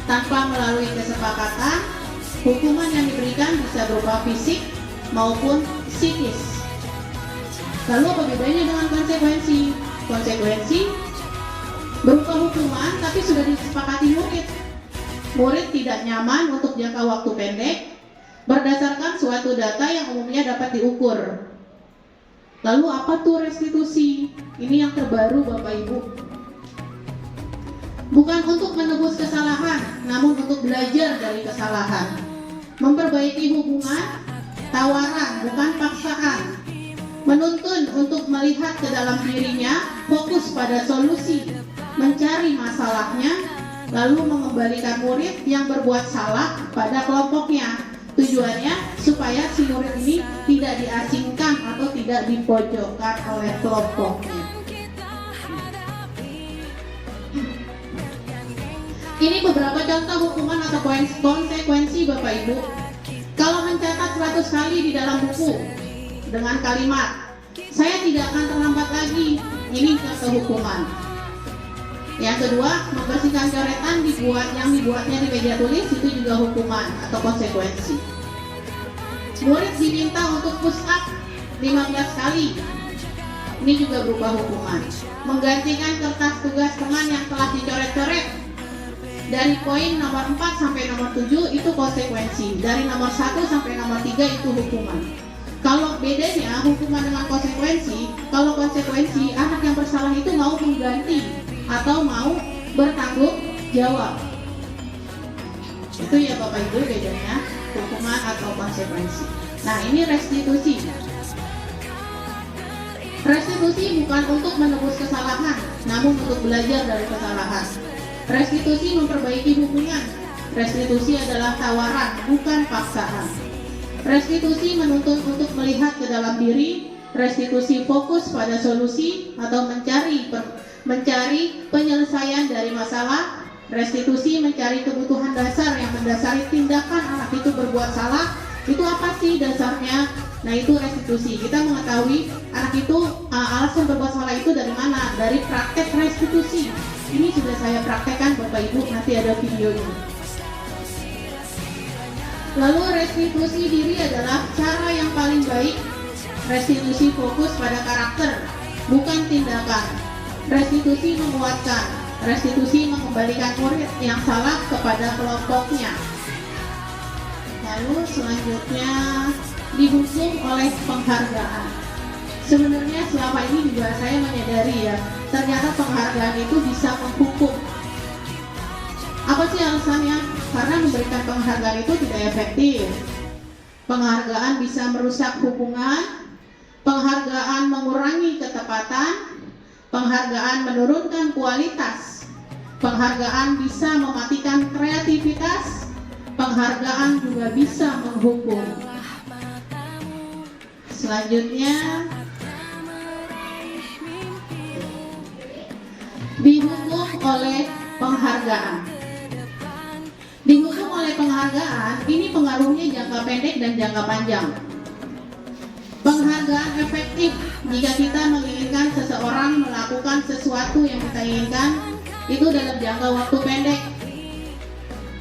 Tanpa melalui kesepakatan, hukuman yang diberikan bisa berupa fisik maupun psikis. Lalu apa bedanya dengan konsekuensi? Konsekuensi berupa hukuman tapi sudah disepakati murid. Murid tidak nyaman untuk jangka waktu pendek berdasarkan suatu data yang umumnya dapat diukur. Lalu apa tuh restitusi? Ini yang terbaru, Bapak Ibu. Bukan untuk menebus kesalahan, namun untuk belajar dari kesalahan. Memperbaiki hubungan, tawaran, bukan paksaan. Menuntun untuk melihat ke dalam dirinya, fokus pada solusi, mencari masalahnya, lalu mengembalikan murid yang berbuat salah pada kelompoknya. Tujuannya supaya si murid ini tidak diasingkan atau tidak dipojokkan oleh kelompoknya. Ini beberapa contoh hukuman atau konsekuensi, Bapak Ibu. Kalau mencatat 100 kali di dalam buku dengan kalimat "saya tidak akan terlambat lagi", ini contoh hukuman. Yang kedua, membersihkan coretan yang dibuatnya di meja tulis, itu juga hukuman atau konsekuensi. Murid diminta untuk push up 15 kali, ini juga berupa hukuman. Menggantikan kertas tugas teman yang telah dicoret-coret dari poin nomor 4 sampai nomor 7 itu konsekuensi, dari nomor 1 sampai nomor 3 itu hukuman. Kalau bedanya hukuman dengan konsekuensi, kalau konsekuensi anak yang bersalah itu mau mengganti atau mau bertanggung jawab. Itu ya Bapak Ibu bedanya hukuman atau konsekuensi. Nah, ini restitusi. Restitusi bukan untuk menebus kesalahan, namun untuk belajar dari kesalahan. Restitusi memperbaiki hubungan. Restitusi adalah tawaran, bukan paksaan. Restitusi menuntun untuk melihat ke dalam diri. Restitusi fokus pada solusi atau mencari penyelesaian dari masalah. Restitusi mencari kebutuhan dasar yang mendasari tindakan anak itu berbuat salah. Itu apa sih dasarnya? Nah, itu restitusi. Kita mengetahui anak itu alasan berbuat salah itu dari mana? Dari praktek restitusi. Ini sudah saya praktekkan, Bapak Ibu, nanti ada videonya. Lalu restitusi diri adalah cara yang paling baik. Restitusi fokus pada karakter, bukan tindakan. Restitusi menguatkan. Restitusi mengembalikan murid yang salah kepada kelompoknya. Lalu selanjutnya dihukum oleh penghargaan. Sebenarnya selama ini juga saya menyadari ya, ternyata penghargaan itu bisa menghukum. Apa sih alasannya? Karena memberikan penghargaan itu tidak efektif. Penghargaan bisa merusak hubungan. Penghargaan mengurangi ketepatan. Penghargaan menurunkan kualitas. Penghargaan bisa mematikan kreativitas. Penghargaan juga bisa menghukum. Selanjutnya, dihukum oleh penghargaan. Dihukum oleh penghargaan, ini pengaruhnya jangka pendek dan jangka panjang. Penghargaan efektif jika kita menginginkan seseorang melakukan sesuatu yang kita inginkan, itu dalam jangka waktu pendek.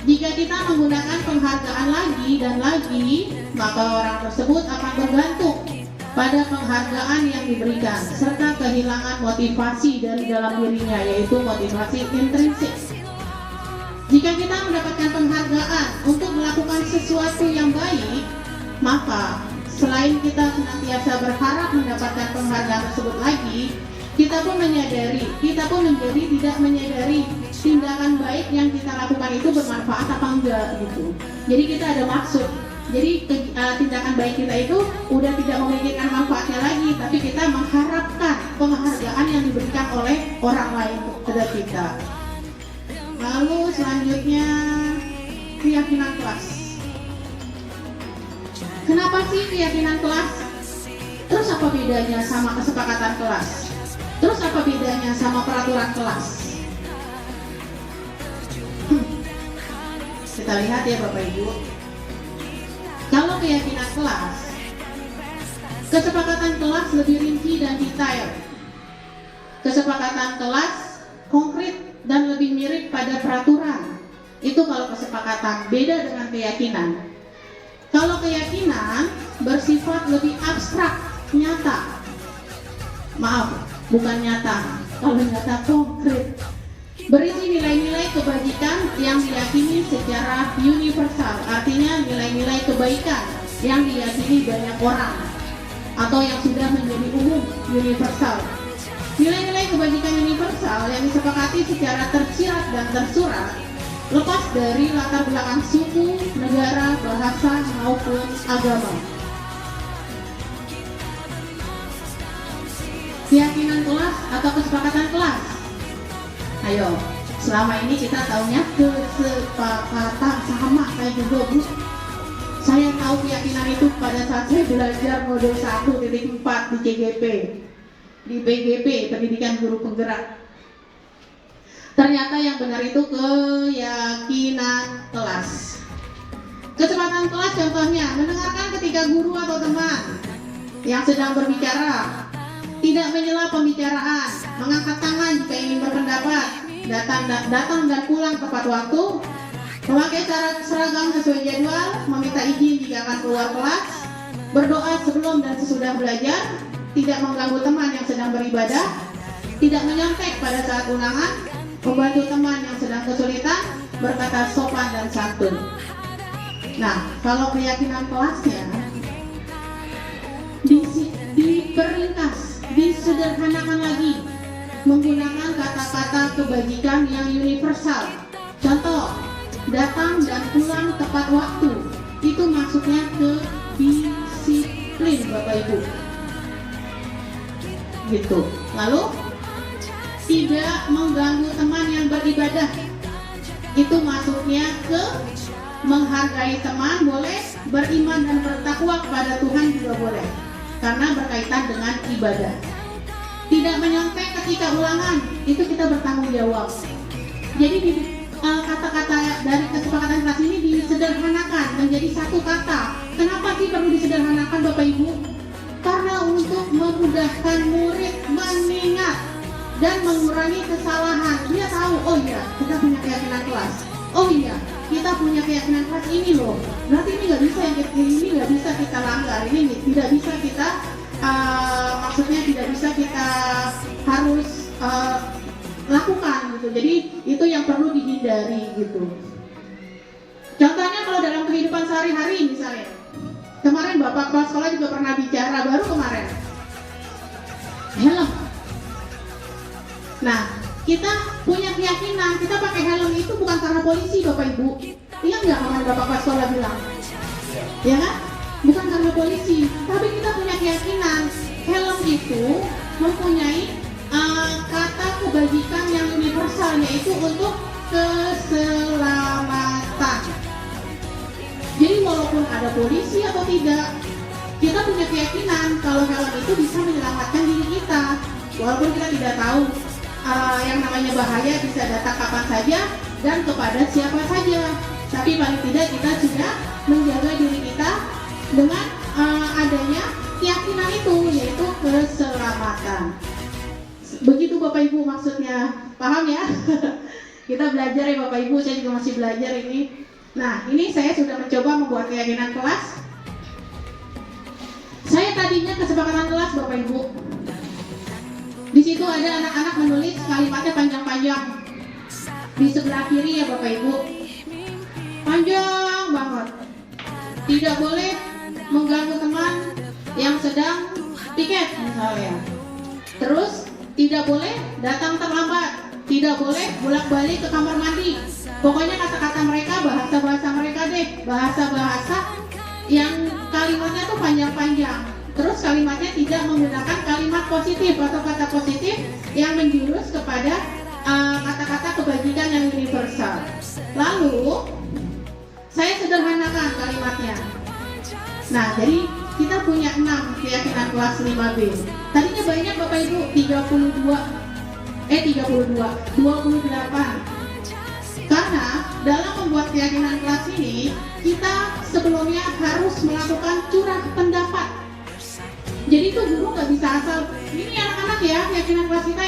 Jika kita menggunakan penghargaan lagi dan lagi, maka orang tersebut akan bergantung pada penghargaan yang diberikan, serta kehilangan motivasi dari dalam dirinya, yaitu motivasi intrinsik. Jika kita mendapatkan penghargaan untuk melakukan sesuatu yang baik, maka selain kita senantiasa berharap mendapatkan penghargaan tersebut lagi, kita pun menjadi tidak menyadari tindakan baik yang kita lakukan itu bermanfaat apa enggak gitu. Jadi kita ada maksud. Jadi tindakan baik kita itu udah tidak memikirkan manfaatnya lagi, tapi kita mengharapkan penghargaan yang diberikan oleh orang lain kepada kita. Lalu selanjutnya keyakinan kelas. Kenapa sih keyakinan kelas? Terus apa bedanya sama kesepakatan kelas? Terus apa bedanya sama peraturan kelas? Kita lihat ya Bapak Ibu. Kalau keyakinan kelas, kesepakatan kelas lebih rinci dan detail. Kesepakatan kelas konkret dan lebih mirip pada peraturan. Itu kalau kesepakatan, beda dengan keyakinan. Kalau keyakinan bersifat lebih abstrak, nyata. Maaf, bukan nyata. Kalau nyata konkret. Berisi nilai-nilai kebajikan yang diyakini secara universal, artinya nilai-nilai kebaikan yang diyakini banyak orang atau yang sudah menjadi umum, universal. Nilai-nilai kebajikan universal yang disepakati secara tersirat dan tersurat, lepas dari latar belakang suku, negara, bahasa, maupun agama. Keyakinan kelas atau kesepakatan kelas. Ayo, selama ini kita taunya kesepakatan sama kayak juga Bu. Saya tahu keyakinan itu pada saat saya belajar modul 1.4 di CGP, di PGP, Pendidikan Guru Penggerak. Ternyata yang benar itu keyakinan kelas. Kesepakatan kelas contohnya, mendengarkan ketika guru atau teman yang sedang berbicara, tidak menyela pembicaraan, mengangkat tangan jika ingin berpendapat, datang dan pulang tepat waktu, memakai seragam sesuai jadwal, meminta izin jika akan keluar kelas, berdoa sebelum dan sesudah belajar, tidak mengganggu teman yang sedang beribadah, tidak menyontek pada saat ulangan, membantu teman yang sedang kesulitan, berkata sopan dan santun. Nah, kalau keyakinan kelasnya diperingkas, disederhanakan lagi, menggunakan kata-kata kebajikan yang universal. Contoh, datang dan pulang tepat waktu. Itu maksudnya ke disiplin Bapak Ibu. Gitu. Lalu, tidak mengganggu teman yang beribadah. Itu maksudnya ke menghargai teman boleh, beriman dan bertakwa kepada Tuhan juga boleh. Karena berkaitan dengan ibadah. Tidak menyontek ketika ulangan, itu kita bertanggung jawab. Jadi kata-kata dari kesepakatan kelas ini disederhanakan menjadi satu kata. Kenapa sih perlu disederhanakan Bapak Ibu? Karena untuk memudahkan murid mengingat dan mengurangi kesalahan. Dia tahu, oh iya, kita punya keyakinan kelas. Oh iya, kita punya keyakinan kelas ini loh. Berarti ini nggak bisa nggak bisa kita langgar. Ini tidak bisa kita maksudnya tidak bisa kita harus lakukan gitu. Jadi itu yang perlu dihindari gitu. Contohnya kalau dalam kehidupan sehari-hari misalnya, kemarin Bapak kepala sekolah juga pernah bicara baru kemarin helm. Nah, kita punya keyakinan kita pakai helm itu bukan karena polisi Bapak Ibu. Ingat nggak kemarin Bapak kepala sekolah bilang? Ya kan? Bukan karena polisi, tapi kita punya keyakinan helm itu mempunyai kata kebajikan yang universal, yaitu untuk keselamatan. Jadi walaupun ada polisi atau tidak, kita punya keyakinan kalau helm itu bisa menyelamatkan diri kita. Walaupun kita tidak tahu yang namanya bahaya bisa datang kapan saja dan kepada siapa saja, tapi paling tidak kita sudah menjaga diri kita dengan adanya keyakinan itu, yaitu keselamatan. Begitu Bapak Ibu maksudnya, paham ya? Kita belajar ya Bapak Ibu, saya juga masih belajar ini. Nah, ini saya sudah mencoba membuat keyakinan kelas. Saya tadinya kesepakatan kelas Bapak Ibu. Di situ ada anak-anak menulis kalimatnya panjang-panjang. di sebelah kiri ya Bapak Ibu. Panjang banget. Tidak boleh mengganggu teman yang sedang piket misalnya. Terus tidak boleh datang terlambat, tidak boleh bolak-balik ke kamar mandi. Pokoknya kata-kata mereka, bahasa-bahasa mereka deh, bahasa-bahasa yang kalimatnya tuh panjang-panjang. Terus kalimatnya tidak menggunakan kalimat positif atau kata positif yang menjurus kepada kata-kata kebajikan yang universal. Lalu saya sederhanakan kalimatnya. Nah, jadi kita punya 6 keyakinan kelas 5B. Tadinya banyak Bapak Ibu, 28. Karena dalam membuat keyakinan kelas ini, kita sebelumnya harus melakukan curah pendapat. Jadi itu guru nggak bisa asal, ini anak-anak ya, keyakinan kelas kita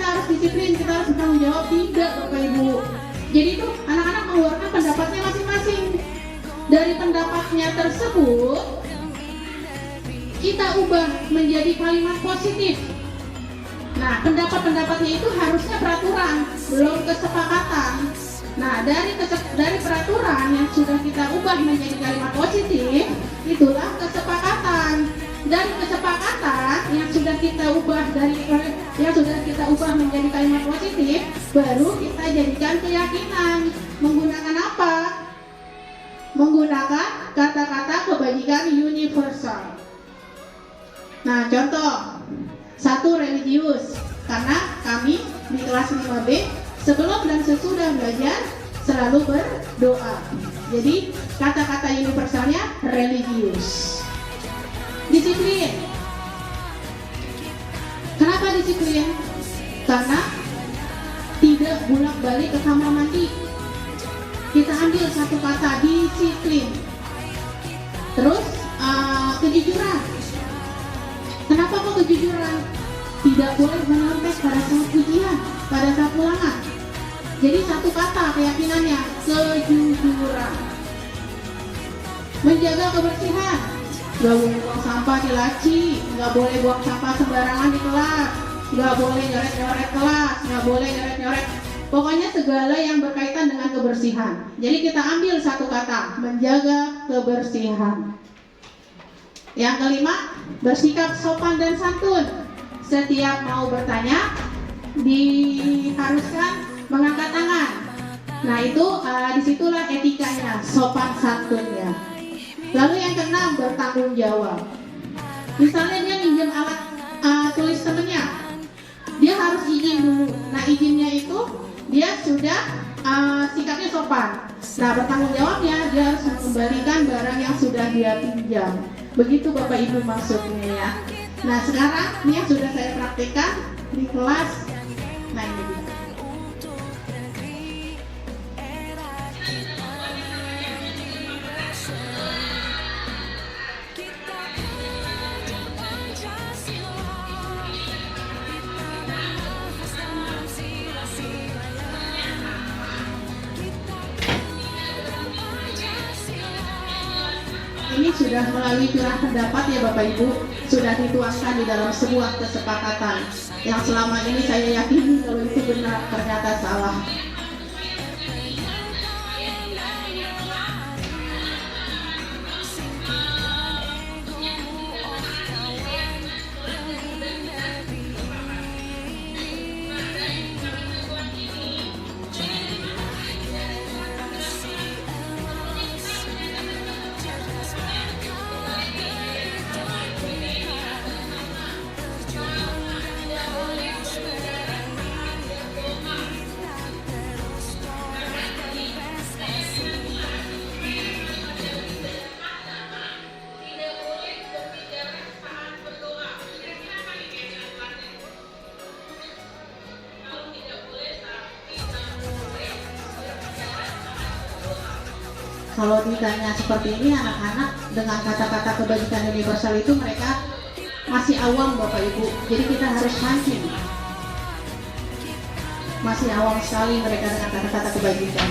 harus disiplin, kita harus bertanggung jawab. Tidak Bapak Ibu. Jadi itu anak-anak mengeluarkan pendapatnya masing-masing. Dari pendapatnya tersebut, kita ubah menjadi kalimat positif. Nah, pendapat-pendapatnya itu harusnya peraturan, belum kesepakatan. Nah, dari peraturan yang sudah kita ubah menjadi kalimat positif, itulah kesepakatan. Dari kesepakatan yang sudah kita ubah menjadi kalimat positif, baru kita jadikan keyakinan. Menggunakan apa? Menggunakan kata-kata kebajikan universal. Nah, contoh 1, religius. Karena kami di kelas 5B sebelum dan sesudah belajar selalu berdoa. Jadi kata-kata universalnya religius. Disiplin. Kenapa disiplin? Karena tidak bolak-balik ke kamar mandi. Kita ambil satu kata, disiplin. Terus kejujuran. Kenapa kok kejujuran? Tidak boleh menyontek pada saat ujian, pada saat ulangan. Jadi satu kata keyakinannya, kejujuran. Menjaga kebersihan. Gak boleh buang sampah di laci, gak boleh buang sampah sembarangan di kelas, gak boleh nyoret-nyoret kelas, gak boleh nyoret-nyoret. Pokoknya segala yang berkaitan dengan kebersihan. Jadi kita ambil satu kata, menjaga kebersihan. Yang kelima, bersikap sopan dan santun. Setiap mau bertanya, diharuskan mengangkat tangan. Nah itu disitulah etikanya, sopan santunnya. Lalu yang keenam, bertanggung jawab. Misalnya dia minjem alat tulis temennya, dia harus izin dulu. Nah izinnya itu dia sudah sikapnya sopan. Nah bertanggung jawabnya dia harus mengembalikan barang yang sudah dia pinjam. Begitu Bapak Ibu maksudnya ya. Nah sekarang ini yang sudah saya praktekkan di kelas. Nah ini dia. Ini sudah melalui curah pendapat ya Bapak Ibu, sudah dituangkan di dalam sebuah kesepakatan yang selama ini saya yakini kalau itu benar ternyata salah. Kalau ditanya seperti ini, anak-anak dengan kata-kata kebajikan universal itu mereka masih awam Bapak Ibu. Jadi kita harus mancing. Masih awam sekali mereka dengan kata-kata kebajikan.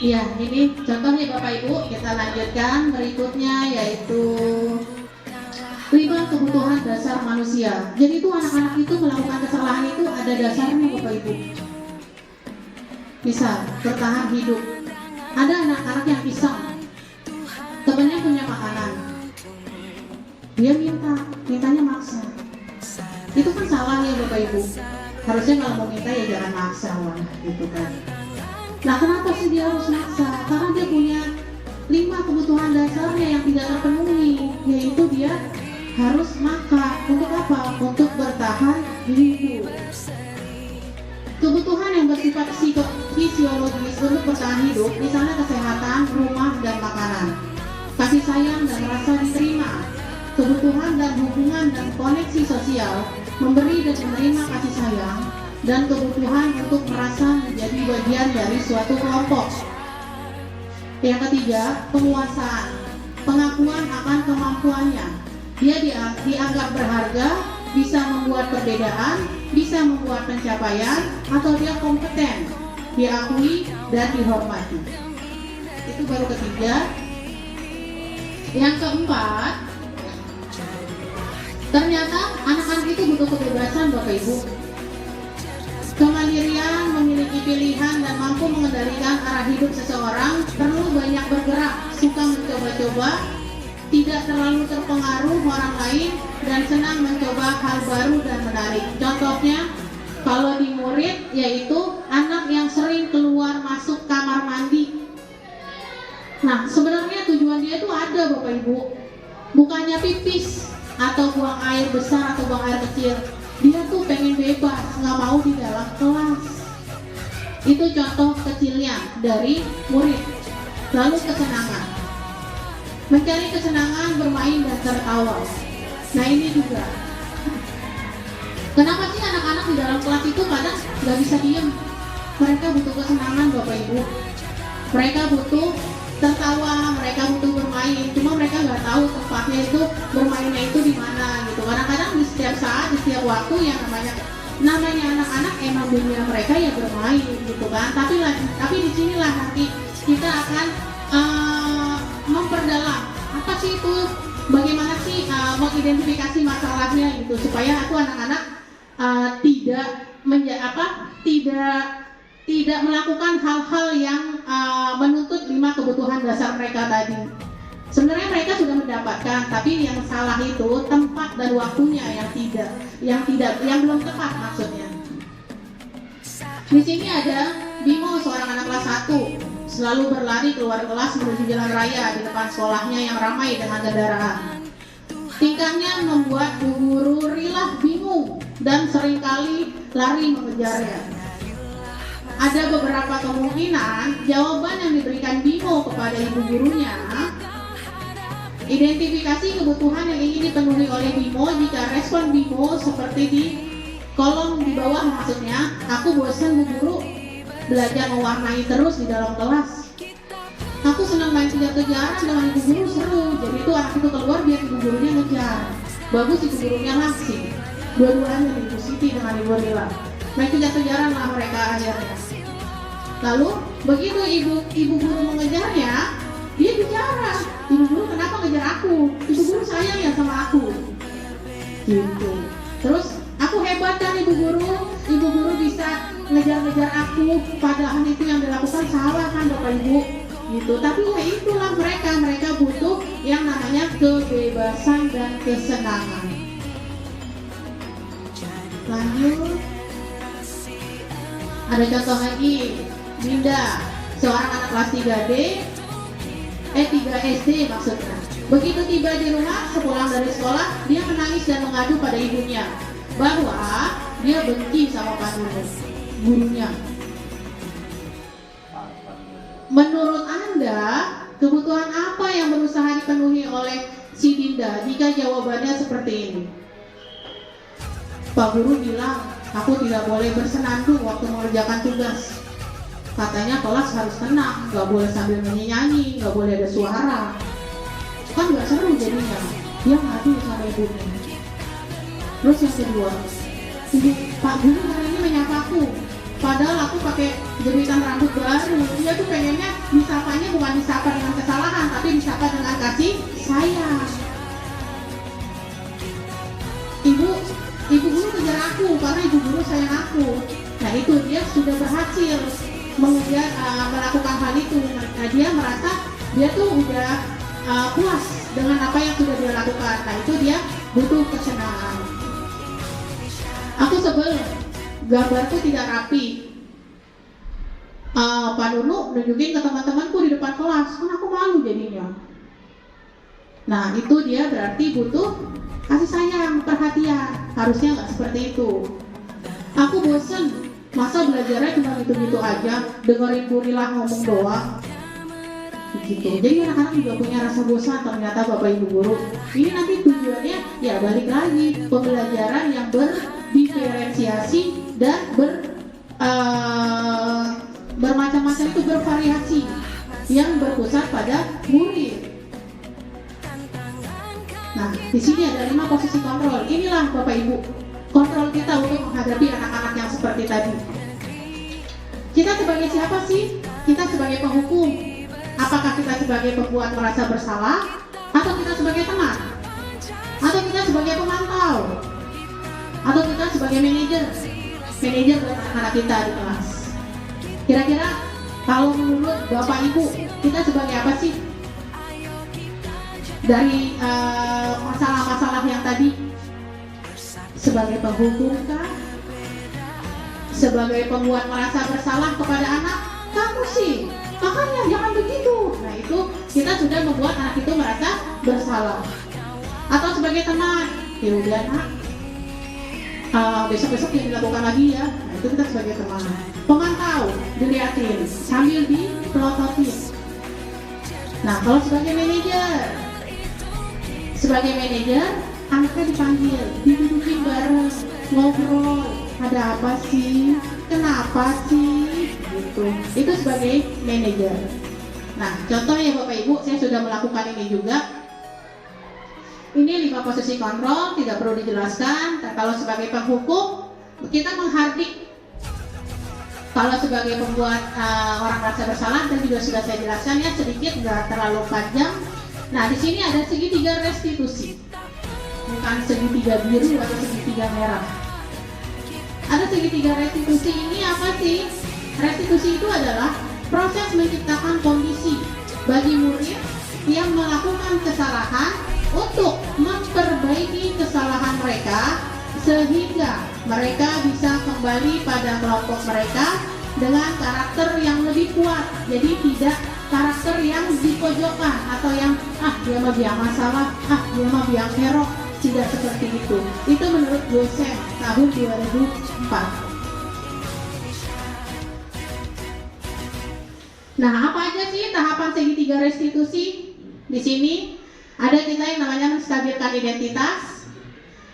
Ya, ini contohnya Bapak Ibu, kita lanjutkan berikutnya yaitu 5 kebutuhan dasar manusia. Jadi itu anak-anak itu melakukan kesalahan itu ada dasarnya Bapak Ibu. Misal, bertahan hidup. Ada anak-anak yang iseng, temennya punya makanan, dia mintanya maksa. Itu kan salah ya Bapak Ibu. Harusnya kalau mau minta ya jangan maksa lah, gitu kan. Nah, kenapa sih dia harus maksa? Karena dia punya 5 kebutuhan dasarnya yang tidak terpenuhi, yaitu dia harus makan. Untuk apa? Untuk bertahan hidup. Kebutuhan yang bersifat fisiologis untuk bertahan hidup, misalnya kesehatan, rumah, dan makanan, kasih sayang dan merasa diterima, kebutuhan dan hubungan dan koneksi sosial, memberi dan menerima kasih sayang, dan kebutuhan untuk merasa menjadi bagian dari suatu kelompok. Yang ketiga, penguasaan, pengakuan akan kemampuannya. Dia dianggap berharga, bisa membuat perbedaan, bisa membuat pencapaian, atau dia kompeten, diakui dan dihormati. Itu baru ketiga. Yang keempat, ternyata anak-anak itu butuh kebebasan Bapak Ibu. Kemandirian, memiliki pilihan, dan mampu mengendalikan arah hidup seseorang, perlu banyak bergerak, suka mencoba-coba, tidak terlalu terpengaruh orang lain, dan senang mencoba hal baru dan menarik. Contohnya, kalau di murid, yaitu anak yang sering keluar masuk kamar mandi. Nah, sebenarnya tujuan dia itu ada Bapak Ibu. Bukannya pipis, atau buang air besar atau buang air kecil. Dia tuh pengen bebas, nggak mau di dalam kelas. Itu contoh kecilnya dari murid. Lalu kesenangan, mencari kesenangan, bermain dan tertawa. Nah ini juga, kenapa sih anak-anak di dalam kelas itu kadang nggak bisa diem? Mereka butuh kesenangan Bapak Ibu. Mereka butuh tertawa, mereka butuh bermain. Cuma mereka nggak tahu tempatnya itu bermainnya itu di mana gitu. Kadang-kadang di setiap saat, di setiap waktu yang namanya anak-anak emang dunia mereka ya bermain gitu kan. Tapi disinilah nanti kita akan memperdalam apa sih itu, bagaimana sih mengidentifikasi masalahnya gitu, supaya aku anak-anak tidak melakukan hal-hal yang menuntut 5 kebutuhan dasar mereka tadi. Sebenarnya mereka sudah mendapatkan, tapi yang salah itu tempat dan waktunya yang belum tepat maksudnya. Di sini ada Bimo, seorang anak kelas 1, selalu berlari keluar kelas menuju jalan raya di depan sekolahnya yang ramai dengan kendaraan. Tingkahnya membuat bu guru Rilah bingung dan seringkali lari mengejarnya. Ada beberapa kemungkinan jawaban yang diberikan Bimo kepada ibu gurunya. Identifikasi kebutuhan yang ingin dipenuhi oleh Bimo. Jika respon Bimo seperti di kolom di bawah, maksudnya, aku bosan bu guru, belajar mewarnai terus di dalam kelas. Aku senang main kejar-kejaran dengan ibu guru, seru. Jadi itu anak itu keluar biar ibu gurunya ngejar. Bagus ibu gurunya langsing. Dua-duanya ibu Siti dengan ibu Rila. Main kejar-kejaran lah mereka akhirnya. Lalu begitu ibu guru mengejarnya, dia bicara, ibu guru kenapa ngejar aku? Ibu guru sayang ya sama aku. Gitu. Terus aku hebat kan ibu guru bisa ngejar-ngejar aku, padahal itu yang dilakukan salah kan Bapak Ibu. Gitu. Tapi ya itulah mereka butuh yang namanya kebebasan dan kesenangan. Lanjut. Ada contoh lagi, Dinda, seorang anak kelas 3 SD maksudnya. Begitu tiba di rumah, sepulang dari sekolah, dia menangis dan mengadu pada ibunya bahwa dia benci sama Pak gurunya. Menurut Anda, kebutuhan apa yang berusaha dipenuhi oleh si Dinda jika jawabannya seperti ini? Pak guru bilang, aku tidak boleh bersenandung waktu mengerjakan tugas. Katanya kelas harus tenang, gak boleh sambil nyanyi-nyanyi, gak boleh ada suara. Kan gak seru jadinya. Dia ngadu sama ibunya. Terus yang kedua, Pak guru hari ini menyapaku. padahal aku pakai jeritan rambut baru. Dia tuh pengennya disapanya bukan disapa dengan kesalahan, tapi disapa dengan kasih sayang. Ibu guru kejar aku karena ibu guru sayang aku. Nah itu dia sudah berhasil melakukan hal itu. Nah dia merasa dia tuh udah puas dengan apa yang sudah dia lakukan. Nah itu dia butuh kesenangan. Aku sebel gambarku tidak rapi. Pak Nunu nunjukin ke teman-temanku di depan kelas, kan aku malu jadinya. Nah itu dia berarti butuh kasih sayang, perhatian. Harusnya nggak seperti itu. Aku bosen, masa belajarnya cuma gitu-gitu aja, dengerin Burilah ngomong doang. Begitu. Jadi anak-anak juga punya rasa bosan ternyata Bapak Ibu guru. Ini nanti tujuannya ya balik lagi pembelajaran yang berdiferensiasi dan bermacam-macam, itu bervariasi, yang berpusat pada murid. Nah, di sini ada 5 posisi kontrol. Inilah Bapak Ibu kontrol kita untuk menghadapi anak-anak yang seperti tadi. Kita sebagai siapa sih? Kita sebagai penghukum. Apakah kita sebagai pembuat merasa bersalah? Atau kita sebagai teman? Atau kita sebagai pemantau? Atau kita sebagai manajer buat anak-anak kita di kelas? Kira-kira kalau menurut Bapak Ibu, kita sebagai apa sih? Dari masalah-masalah yang tadi, sebagai penghukum kah? Sebagai pembuat merasa bersalah kepada anak? Kamu sih, makanya jangan begitu. Nah itu kita sudah membuat anak itu merasa bersalah. Atau sebagai teman, ya udah nak, besok-besok yang dilakukan lagi ya. Nah itu kita sebagai teman. Pemantau, dilihatin sambil dipelototin. Nah kalau sebagai manajer, anaknya dipanggil, didudukin bareng, ngobrol, ada apa sih, kenapa sih, gitu. Itu sebagai manajer. Nah, contohnya Bapak Ibu, saya sudah melakukan ini juga. Ini 5 posisi kontrol, tidak perlu dijelaskan. Dan kalau sebagai penghukum, kita menghardik. Kalau sebagai pembuat orang merasa bersalah, dan juga sudah saya jelaskan ya sedikit, nggak terlalu panjang. Nah, di sini ada segitiga restitusi, bukan segitiga biru atau segitiga merah. Ada segitiga restitusi. Ini apa sih? Restitusi itu adalah proses menciptakan kondisi bagi murid yang melakukan kesalahan untuk memperbaiki kesalahan mereka sehingga mereka bisa kembali pada kelompok mereka dengan karakter yang lebih kuat. Jadi tidak karakter yang dipojokkan atau yang dia mah biang masalah, dia mah biang kerok. Tidak seperti itu. Itu menurut dosen tahun 2004. Nah, apa aja sih tahapan segitiga restitusi? Di sini ada kita yang namanya menstabilkan identitas,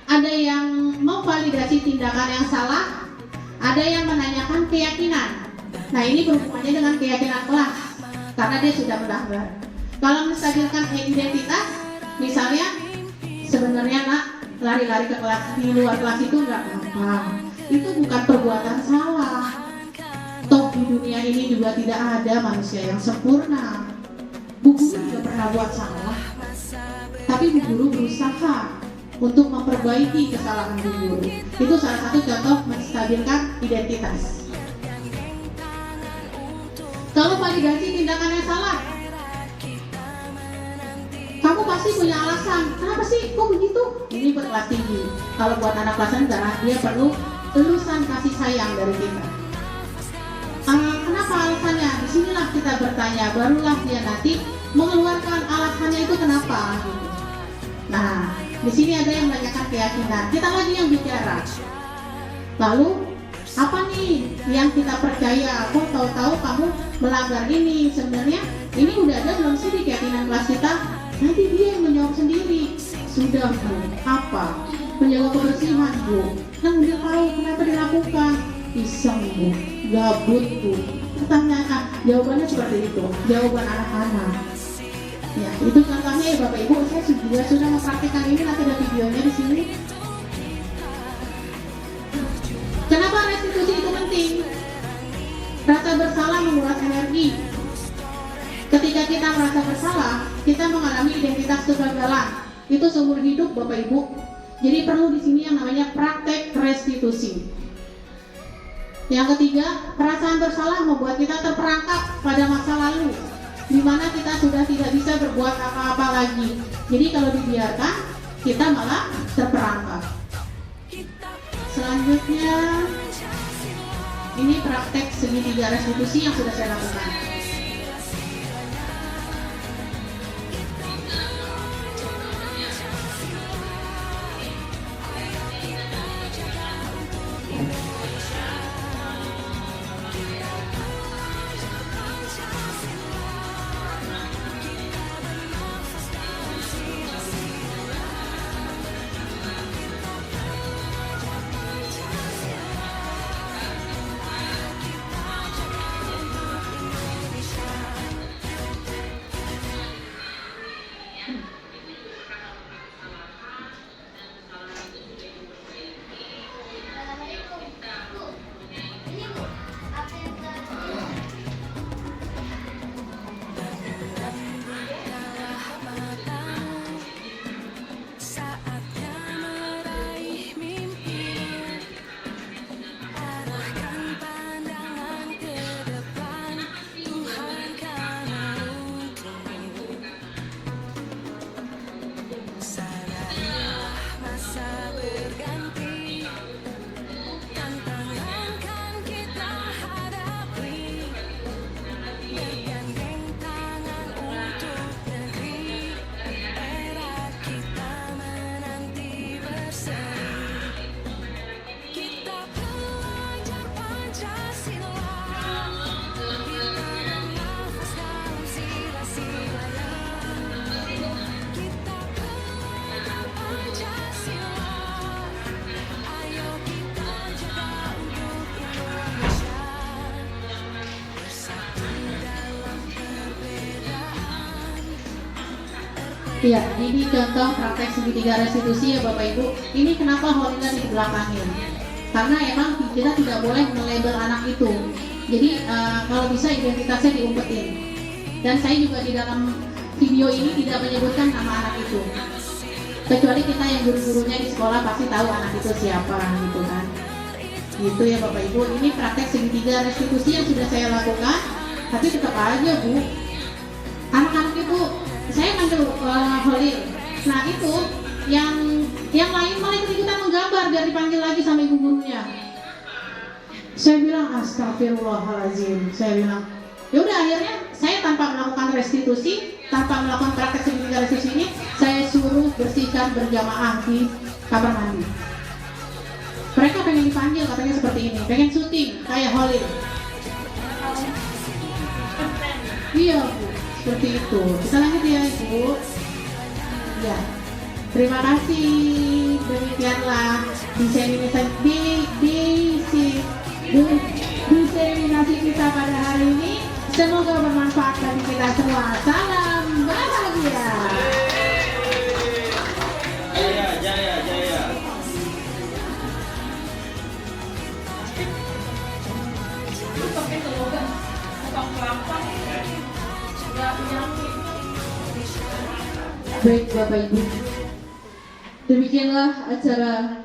ada yang memvalidasi tindakan yang salah, ada yang menanyakan keyakinan. Nah, ini berhubungannya dengan keyakinan kelas karena dia sudah mendaftar. Kalau menstabilkan identitas, misalnya sebenarnya nak lari-lari ke kelas di luar kelas itu nggak apa-apa, itu bukan perbuatan salah. Toh di dunia ini juga tidak ada manusia yang sempurna. Bu Guru juga pernah buat salah, tapi Bu Guru berusaha untuk memperbaiki kesalahan Bu Guru. Itu salah satu contoh menstabilkan identitas. Kalau validasi tindakan yang salah, kamu pasti punya alasan. Kenapa sih kok begitu? Ini buat kelas tinggi. Kalau buat anak kelas rendah, dia perlu lulusan kasih sayang dari kita. Kenapa alasannya? Disinilah kita bertanya, barulah dia nanti mengeluarkan alasannya itu kenapa. Gitu. Nah, di sini ada yang menanyakan keyakinan. Kita lagi yang bicara. Lalu apa nih yang kita percaya? Kok tahu-tahu kamu melanggar ini? Sebenarnya ini udah ada belum sih di keyakinan kelas kita? Nanti dia yang menjawab sendiri. Sudah Bu, apa? Menjaga kebersihan Bu. Kan udah tahu kenapa dilakukan. Iseng Bu, gabut Bu. Pertanyaan, jawabannya seperti itu. Jawaban anak-anak. Ya, itu contohnya ya Bapak Ibu. Saya juga sudah mempraktikkan ini. Nanti ada videonya di sini. Kenapa restitusi itu penting? Rasa bersalah menguras energi. Ketika kita merasa bersalah, kita mengalami identitas kegagalan. Itu seumur hidup, Bapak Ibu. Jadi perlu di sini yang namanya praktek restitusi. Yang ketiga, perasaan bersalah membuat kita terperangkap pada masa lalu, di mana kita sudah tidak bisa berbuat apa-apa lagi. Jadi kalau dibiarkan, kita malah terperangkap. Selanjutnya, ini praktek segitiga restitusi yang sudah saya lakukan. Ini Bu, apa yang Saatnya meraih mimpimu, arahkan pandangan ke depan, Tuhan kan menuntunmu. Sadarilah masa berganti, tantangan kan kita hadapi, bergandeng tangan untuk negeri, era kita menanti berseri. Kita pelajar Pancasila, kita bernafas dalam sila-silanya. Kita pelajar Pancasila, ayo kita jaga untuk Indonesia, bersatu dalam perbedaan. Iya, ini contoh praktek segitiga restitusi ya Bapak Ibu. Ini kenapa Holina di belakangin? Karena emang kita tidak boleh melabel anak itu. Jadi kalau bisa identitasnya diumpetin. Dan saya juga di dalam video ini tidak menyebutkan nama anak itu. Kecuali kita yang guru-gurunya di sekolah pasti tahu anak itu siapa gitu kan. Gitu ya Bapak Ibu. Ini praktek segitiga restitusi yang sudah saya lakukan. Tapi tetap aja Bu, anak-anak itu saya manggil Holil. Nah itu yang lain malah ikut-ikutan menggambar biar dipanggil lagi sama ibu gurunya. Saya bilang astagfirullahaladzim. Saya bilang ya udah, akhirnya saya tanpa melakukan restitusi, tanpa melakukan praktek segitiga restitusi ini, saya suruh bersihkan berjamaah di kamar mandi. Mereka pengen dipanggil katanya seperti ini, pengen syuting kayak Holil. Iya Bu, seperti itu. Kita lanjut ya Ibu. Ya, terima kasih. Demikianlah diseminasi kita pada hari ini. Semoga bermanfaat bagi kita semua. Salam bahagia. Jaya, jaya, jaya. Baik Bapak Ibu, demikianlah acara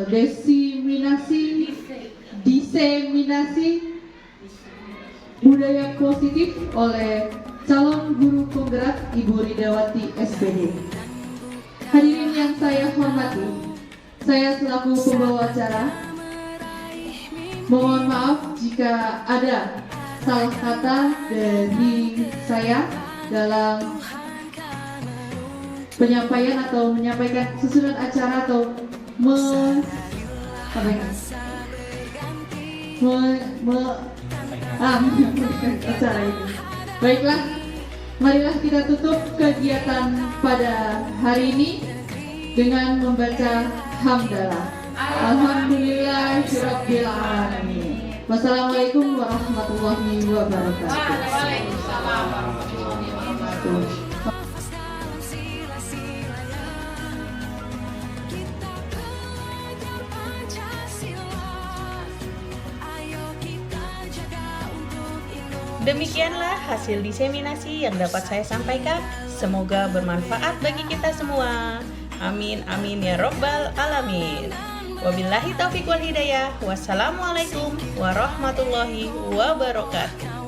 diseminasi budaya positif oleh calon guru penggerak Ibu Ridawati SPD. Hadirin yang saya hormati, saya selaku pembawa acara mohon maaf jika ada salah kata dari saya dalam penyampaian atau menyampaikan susunan acara atau menyampaikan acara ini. Baiklah, marilah kita tutup kegiatan pada hari ini dengan membaca hamdalah. Alhamdulillahirabbil alamin. Wassalamualaikum warahmatullahi wabarakatuh. Waalaikumsalam warahmatullahi wabarakatuh. Dalam sila-silanya, kita pelajar Pancasila, ayo kita jaga Demikianlah hasil diseminasi yang dapat saya sampaikan. Semoga bermanfaat bagi kita semua. Amin amin ya robbal alamin. Wabillahi taufiq wal hidayah. Wassalamualaikum warahmatullahi wabarakatuh.